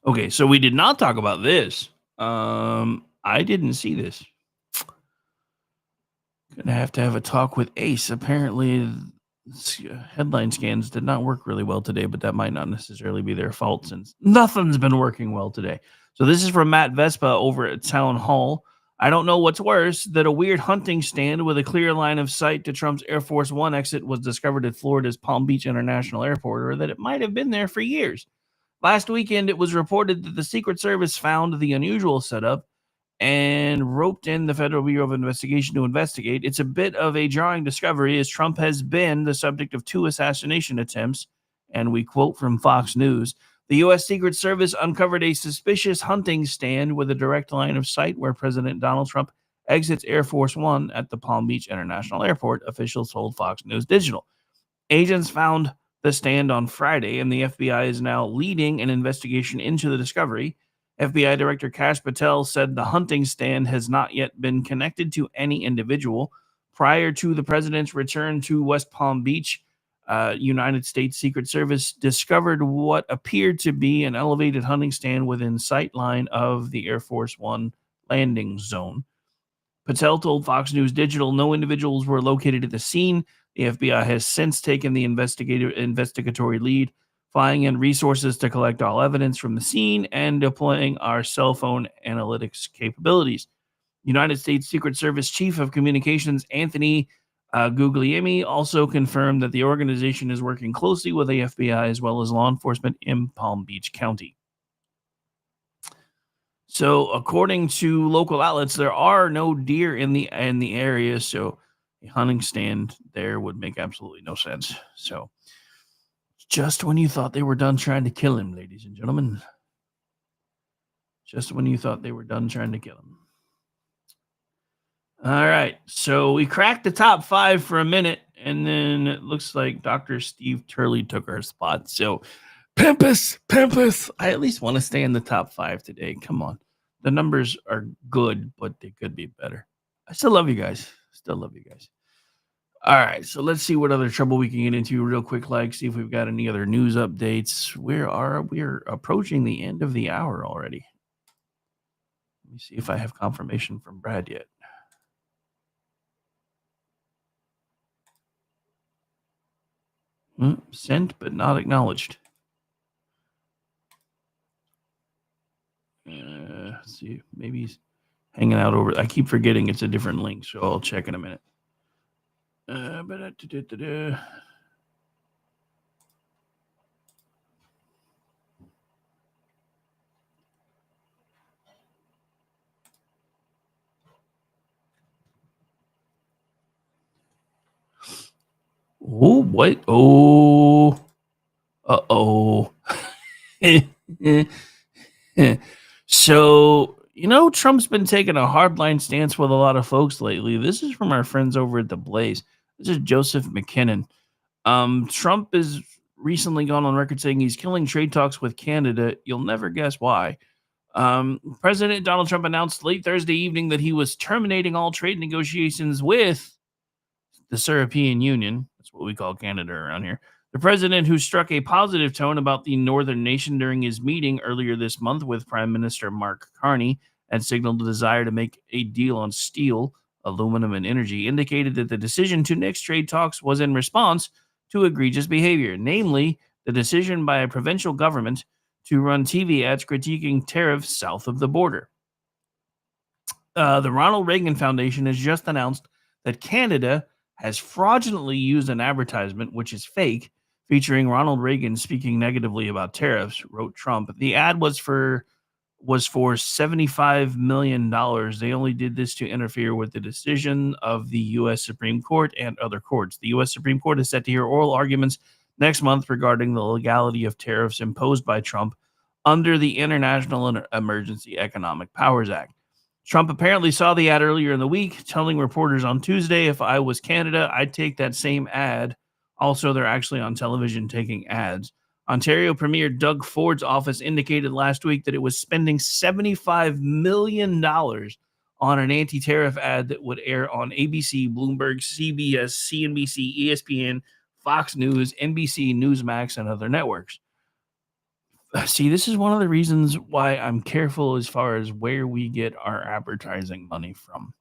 Okay, so we did not talk about this. I didn't see this. Gonna have to have a talk with Ace. Apparently, headline scans did not work really well today, but that might not necessarily be their fault since nothing's been working well today. So this is from Matt Vespa over at Town Hall. I don't know what's worse, that a weird hunting stand with a clear line of sight to Trump's Air Force One exit was discovered at Florida's Palm Beach International Airport, or that it might have been there for years. Last weekend, it was reported that the Secret Service found the unusual setup and roped in the Federal Bureau of Investigation to investigate. It's a bit of a jarring discovery, as Trump has been the subject of 2 assassination attempts. And we quote from Fox News, the U.S. Secret Service uncovered a suspicious hunting stand with a direct line of sight where President Donald Trump exits Air Force One at the Palm Beach International Airport, officials told Fox News Digital. Agents found the stand on Friday, and the FBI is now leading an investigation into the discovery. FBI Director Kash Patel said the hunting stand has not yet been connected to any individual. Prior to the president's return to West Palm Beach, United States Secret Service discovered what appeared to be an elevated hunting stand within sight line of the Air Force One landing zone. Patel told Fox News Digital no individuals were located at the scene. The FBI has since taken the investigatory lead, flying in resources to collect all evidence from the scene and deploying our cell phone analytics capabilities. United States Secret Service Chief of Communications Anthony Guglielmi also confirmed that the organization is working closely with the FBI as well as law enforcement in Palm Beach County. So, according to local outlets, there are no deer in the area, so a hunting stand there would make absolutely no sense. So, just when you thought they were done trying to kill him, ladies and gentlemen, just when you thought they were done trying to kill him. All right, so we cracked the top 5 for a minute, and then it looks like Dr. Steve Turley took our spot. So, Pimpus. I at least want to stay in the top 5 today. Come on. The numbers are good, but they could be better. I still love you guys. All right, so let's see what other trouble we can get into real quick. See if we've got any other news updates. We're approaching the end of the hour already. Let me see if I have confirmation from Brad yet. Sent but not acknowledged. Let's see, maybe he's hanging out over. I keep forgetting it's a different link, so I'll check in a minute. Oh, what? Oh, uh-oh. So, Trump's been taking a hardline stance with a lot of folks lately. This is from our friends over at The Blaze. This is Joseph McKinnon. Trump has recently gone on record saying he's killing trade talks with Canada. You'll never guess why. President Donald Trump announced late Thursday evening that he was terminating all trade negotiations with the European Union. That's what we call Canada around here. The president, who struck a positive tone about the northern nation during his meeting earlier this month with Prime Minister Mark Carney, and signaled a desire to make a deal on steel, aluminum, and energy, indicated that the decision to nix trade talks was in response to egregious behavior, namely the decision by a provincial government to run TV ads critiquing tariffs south of the border. The Ronald Reagan Foundation has just announced that Canada has fraudulently used an advertisement, which is fake, featuring Ronald Reagan speaking negatively about tariffs, wrote Trump. The ad was for $75 million. They only did this to interfere with the decision of the U.S. Supreme Court and other courts. The U.S. Supreme Court is set to hear oral arguments next month regarding the legality of tariffs imposed by Trump under the International Emergency Economic Powers Act. Trump apparently saw the ad earlier in the week, telling reporters on Tuesday, if I was Canada, I'd take that same ad. Also, they're actually on television taking ads. Ontario Premier Doug Ford's office indicated last week that it was spending $75 million on an anti-tariff ad that would air on ABC, Bloomberg, CBS, CNBC, ESPN, Fox News, NBC, Newsmax, and other networks. See, this is one of the reasons why I'm careful as far as where we get our advertising money from.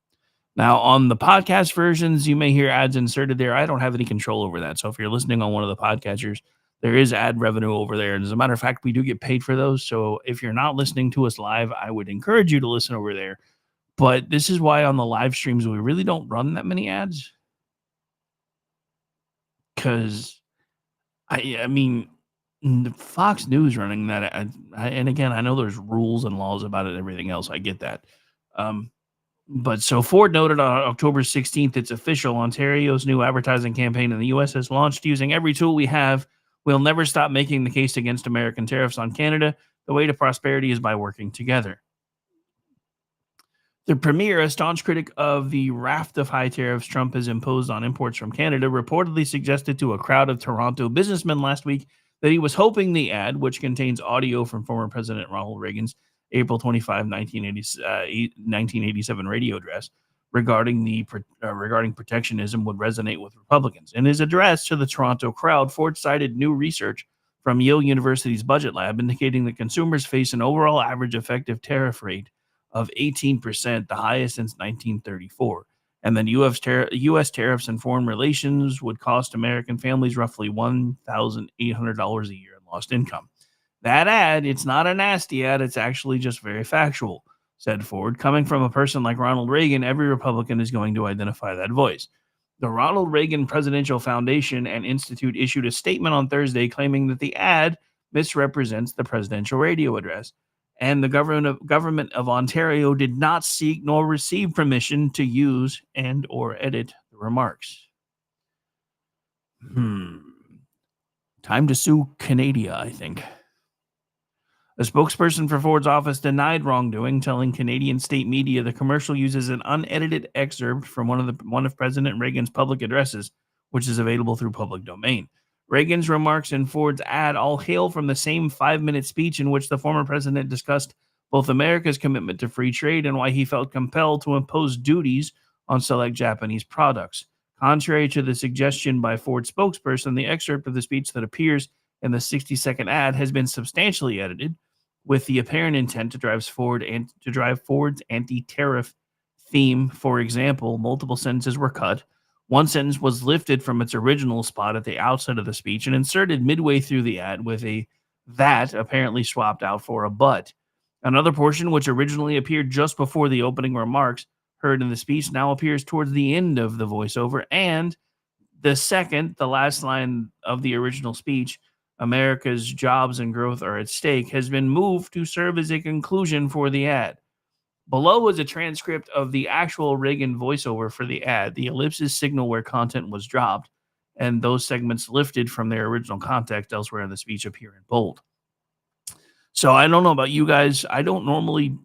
Now, on the podcast versions, you may hear ads inserted there. I don't have any control over that. So if you're listening on one of the podcatchers, there is ad revenue over there. And as a matter of fact, we do get paid for those. So if you're not listening to us live, I would encourage you to listen over there. But this is why on the live streams, we really don't run that many ads. Because, I mean, the Fox News running that, and again, I know there's rules and laws about it and everything else. I get that. But so Ford noted on October 16th, it's official. Ontario's new advertising campaign in the U.S. has launched using every tool we have. We'll never stop making the case against American tariffs on Canada. The way to prosperity is by working together. The premier, a staunch critic of the raft of high tariffs Trump has imposed on imports from Canada, reportedly suggested to a crowd of Toronto businessmen last week that he was hoping the ad, which contains audio from former President Ronald Reagan's April 25, 1987 radio address regarding protectionism would resonate with Republicans. In his address to the Toronto crowd, Ford cited new research from Yale University's budget lab indicating that consumers face an overall average effective tariff rate of 18%, the highest since 1934. And then U.S. tariffs and foreign relations would cost American families roughly $1,800 a year in lost income. That ad, it's not a nasty ad. It's actually just very factual. said Ford. Coming from a person like Ronald Reagan, every Republican is going to identify that voice. The Ronald Reagan Presidential Foundation and Institute issued a statement on Thursday claiming that the ad misrepresents the presidential radio address, and the government of Ontario did not seek nor receive permission to use and or edit the remarks. Time to sue Canada, I think. A spokesperson for Ford's office denied wrongdoing, telling Canadian state media the commercial uses an unedited excerpt from one of President Reagan's public addresses, which is available through public domain. Reagan's remarks in Ford's ad all hail from the same 5-minute speech in which the former president discussed both America's commitment to free trade and why he felt compelled to impose duties on select Japanese products. Contrary to the suggestion by Ford spokesperson, the excerpt of the speech that appears in the 60-second ad has been substantially edited with the apparent intent to drive Ford's anti-tariff theme. For example, multiple sentences were cut. One sentence was lifted from its original spot at the outset of the speech and inserted midway through the ad with a "that" apparently swapped out for a "but." Another portion, which originally appeared just before the opening remarks heard in the speech, now appears towards the end of the voiceover, and the last line of the original speech, "America's jobs and growth are at stake," has been moved to serve as a conclusion for the ad. Below is a transcript of the actual Reagan voiceover for the ad. The ellipses signal where content was dropped, and those segments lifted from their original context elsewhere in the speech appear in bold. So I don't know about you guys. I don't normally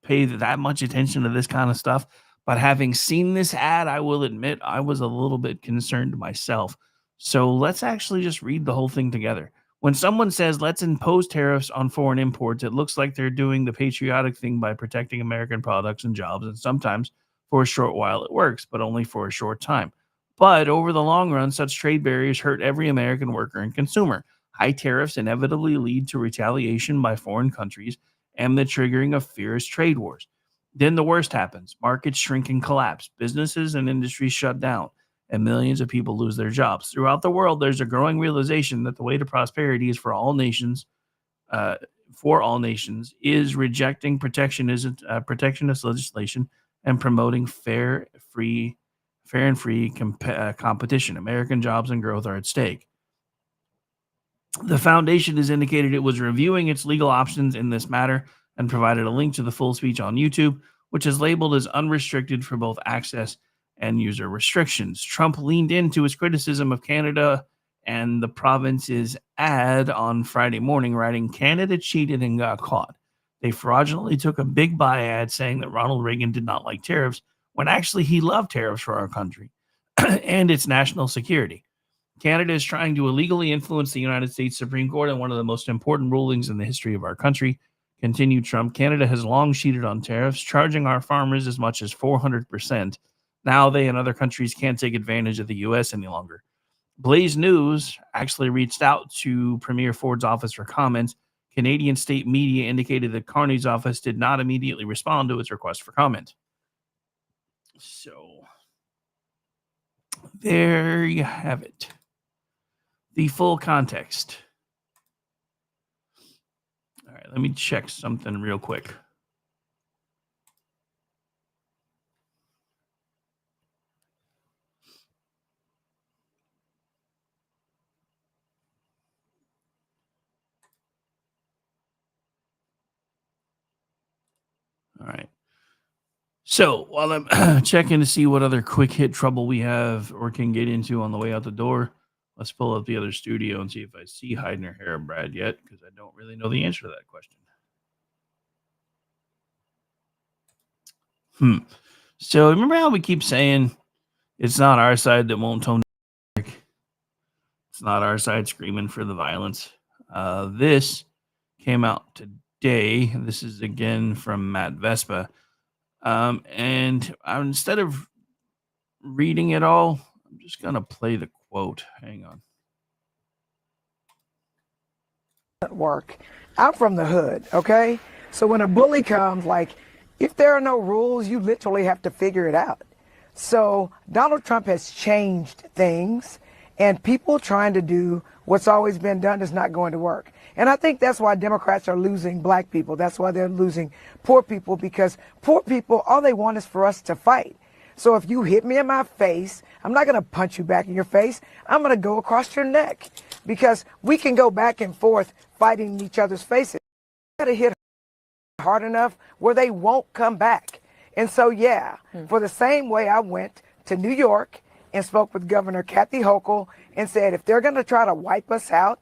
pay that much attention to this kind of stuff, but having seen this ad, I will admit I was a little bit concerned myself. So let's actually just read the whole thing together. When someone says, "let's impose tariffs on foreign imports," it looks like they're doing the patriotic thing by protecting American products and jobs, and sometimes for a short while it works, but only for a short time. But over the long run, such trade barriers hurt every American worker and consumer. High tariffs inevitably lead to retaliation by foreign countries and the triggering of fierce trade wars. Then the worst happens. Markets shrink and collapse. Businesses and industries shut down, and millions of people lose their jobs. Throughout the world, there's a growing realization that the way to prosperity is for all nations is rejecting protectionist legislation and promoting fair and free competition. American jobs and growth are at stake. The foundation has indicated it was reviewing its legal options in this matter and provided a link to the full speech on YouTube, which is labeled as unrestricted for both access and user restrictions. Trump leaned into his criticism of Canada and the province's ad on Friday morning, writing, "Canada cheated and got caught. They fraudulently took a big buy ad saying that Ronald Reagan did not like tariffs, when actually he loved tariffs for our country and its national security. Canada is trying to illegally influence the United States Supreme Court in one of the most important rulings in the history of our country," continued Trump. "Canada has long cheated on tariffs, charging our farmers as much as 400%. Now they and other countries can't take advantage of the U.S. any longer." Blaze News actually reached out to Premier Ford's office for comments. Canadian state media indicated that Carney's office did not immediately respond to its request for comment. So there you have it. The full context. All right, let me check something real quick. All right. So while I'm checking to see what other quick hit trouble we have or can get into on the way out the door, let's pull up the other studio and see if I see Heidner, Hara, Brad yet, because I don't really know the answer to that question. So remember how we keep saying it's not our side that won't tone down. It's not our side screaming for the violence. This came out today. This is again from Matt Vespa. And instead of reading it all, I'm just going to play the quote. Hang on. Work. I'm from the hood, okay? So when a bully comes, like, if there are no rules, you literally have to figure it out. So Donald Trump has changed things, and people trying to do what's always been done is not going to work. And I think that's why Democrats are losing black people. That's why they're losing poor people, because poor people, all they want is for us to fight. So if you hit me in my face, I'm not going to punch you back in your face. I'm going to go across your neck, because we can go back and forth fighting in each other's faces. You got to hit hard enough where they won't come back. And so, for the same way I went to New York and spoke with Governor Kathy Hochul and said, if they're going to try to wipe us out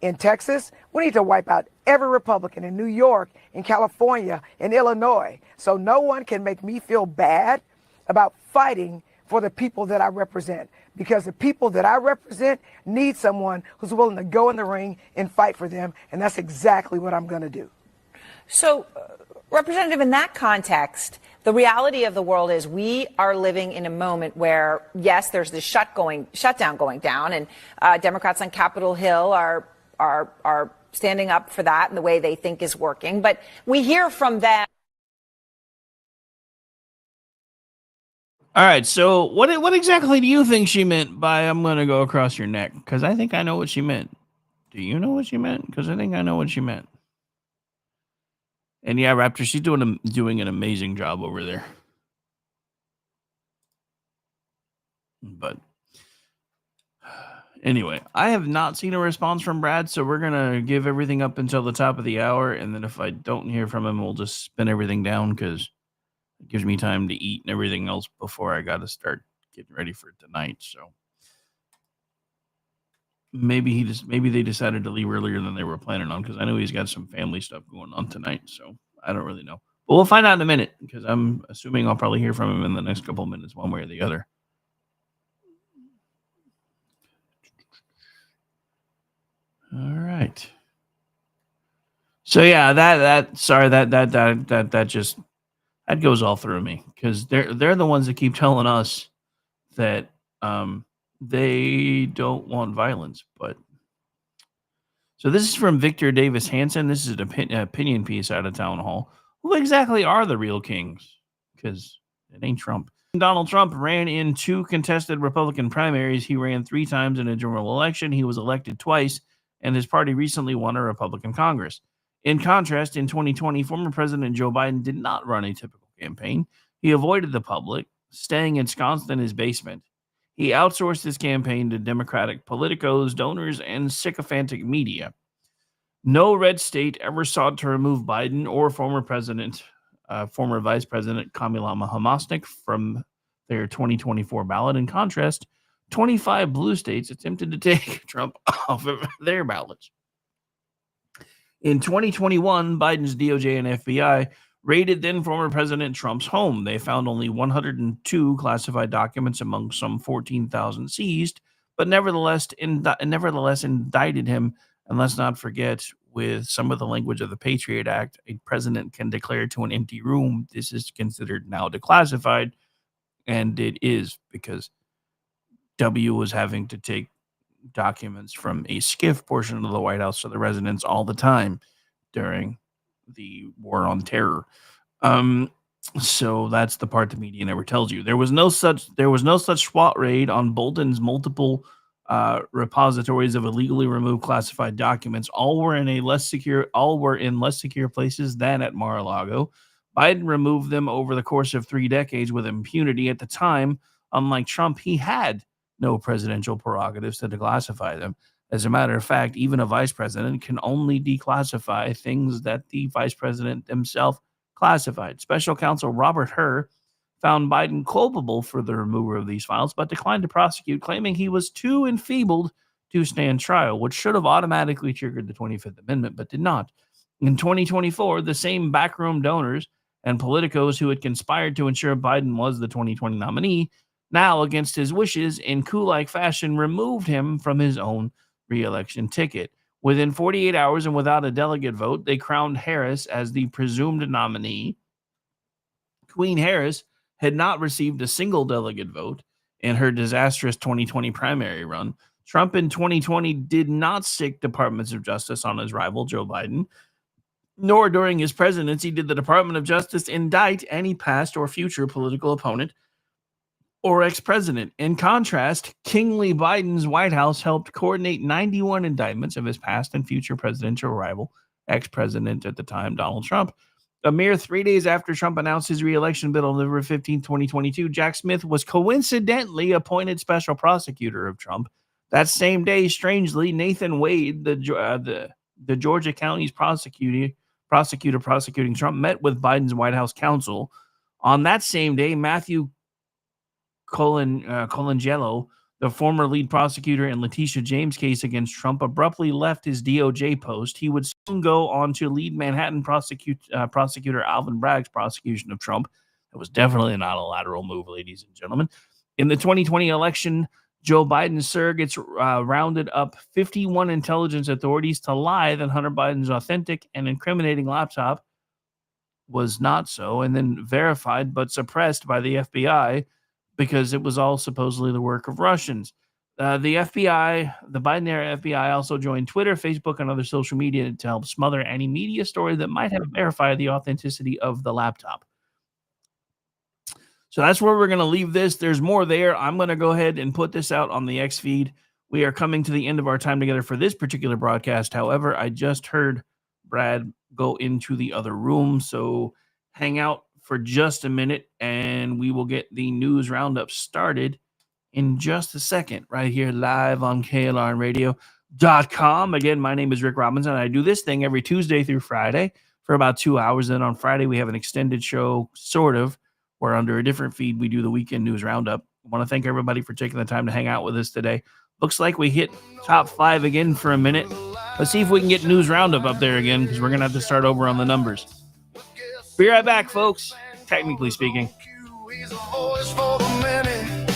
in Texas, we need to wipe out every Republican in New York, in California, in Illinois. So no one can make me feel bad about fighting for the people that I represent, because the people that I represent need someone who's willing to go in the ring and fight for them. And that's exactly what I'm going to do. So, Representative, in that context, the reality of the world is we are living in a moment where, yes, there's this shutdown going down, and Democrats on Capitol Hill are standing up for that in the way they think is working. But we hear from them. All right, so what exactly do you think she meant by "I'm going to go across your neck"? Because I think I know what she meant. Do you know what she meant? Because I think I know what she meant. And yeah, Raptor, she's doing an amazing job over there. But anyway, I have not seen a response from Brad, so we're gonna give everything up until the top of the hour, and then if I don't hear from him, we'll just spin everything down, because it gives me time to eat and everything else before I got to start getting ready for tonight. So maybe they decided to leave earlier than they were planning on, because I know he's got some family stuff going on tonight. So I don't really know, but we'll find out in a minute, because I'm assuming I'll probably hear from him in the next couple of minutes, one way or the other. All right. So yeah, that goes all through me, because they're the ones that keep telling us that they don't want violence. But so this is from Victor Davis Hansen. This is an opinion piece out of Town Hall. Who exactly are the real kings? Because it ain't Trump. Donald Trump ran in 2 contested Republican primaries. He ran 3 times in a general election. He was elected twice, and his party recently won a Republican Congress. In contrast, in 2020, former President Joe Biden did not run a typical campaign. He avoided the public, staying ensconced in his basement. He outsourced his campaign to Democratic politicos, donors, and sycophantic media. No red state ever sought to remove Biden or former Vice President Kamala Harris from their 2024 ballot. In contrast, 25 blue states attempted to take Trump off of their ballots. In 2021, Biden's DOJ and FBI raided then former President Trump's home. They found only 102 classified documents among some 14,000 seized, but nevertheless indicted him. And let's not forget, with some of the language of the Patriot Act, a president can declare to an empty room, this is considered now declassified. And it is, because W was having to take documents from a SCIF portion of the White House to the residence all the time during the war on terror. So that's the part the media never tells you. There was no such SWAT raid on Bolton's multiple repositories of illegally removed classified documents. All were in less secure places than at Mar-a-Lago. Biden removed them over the course of 3 decades with impunity. At the time, unlike Trump, he had no presidential prerogatives to declassify them. As a matter of fact, even a vice president can only declassify things that the vice president himself classified. Special counsel Robert Hur found Biden culpable for the removal of these files, but declined to prosecute, claiming he was too enfeebled to stand trial, which should have automatically triggered the 25th Amendment, but did not. In 2024, the same backroom donors and politicos who had conspired to ensure Biden was the 2020 nominee, now, against his wishes, in coup-like fashion, removed him from his own re-election ticket. Within 48 hours and without a delegate vote, they crowned Harris as the presumed nominee. Queen Harris had not received a single delegate vote in her disastrous 2020 primary run. Trump in 2020 did not seek Departments of Justice on his rival, Joe Biden, nor during his presidency did the Department of Justice indict any past or future political opponent or ex-president. In contrast, kingly Biden's White House helped coordinate 91 indictments of his past and future presidential rival, ex-president at the time, Donald Trump. A mere 3 days after Trump announced his re-election bid on November 15, 2022, Jack Smith was coincidentally appointed special prosecutor of Trump. That same day, strangely, Nathan Wade, the Georgia County's prosecutor prosecuting Trump, met with Biden's White House counsel. On that same day, Matthew Colangelo, the former lead prosecutor in Letitia James' case against Trump, abruptly left his DOJ post. He would soon go on to lead Manhattan prosecutor Alvin Bragg's prosecution of Trump. It was definitely not a lateral move, ladies and gentlemen. In the 2020 election, Joe Biden's surrogates rounded up 51 intelligence authorities to lie that Hunter Biden's authentic and incriminating laptop was not so, and then verified but suppressed by the FBI because it was all supposedly the work of Russians. The Biden-era FBI also joined Twitter, Facebook, and other social media to help smother any media story that might have verified the authenticity of the laptop. So that's where we're going to leave this. There's more there. I'm going to go ahead and put this out on the X feed. We are coming to the end of our time together for this particular broadcast. However, I just heard Brad go into the other room, so hang out for just a minute, and we will get the news roundup started in just a second, right here live on KLRNradio.com. Again, my name is Rick Robinson. I do this thing every Tuesday through Friday for about 2 hours. Then on Friday, we have an extended show, sort of, where under a different feed, we do the weekend news roundup. I want to thank everybody for taking the time to hang out with us today. Looks like we hit top 5 again for a minute. Let's see if we can get news roundup up there again, because we're going to have to start over on the numbers. Be right back, folks. Technically speaking. He's a voice for the many.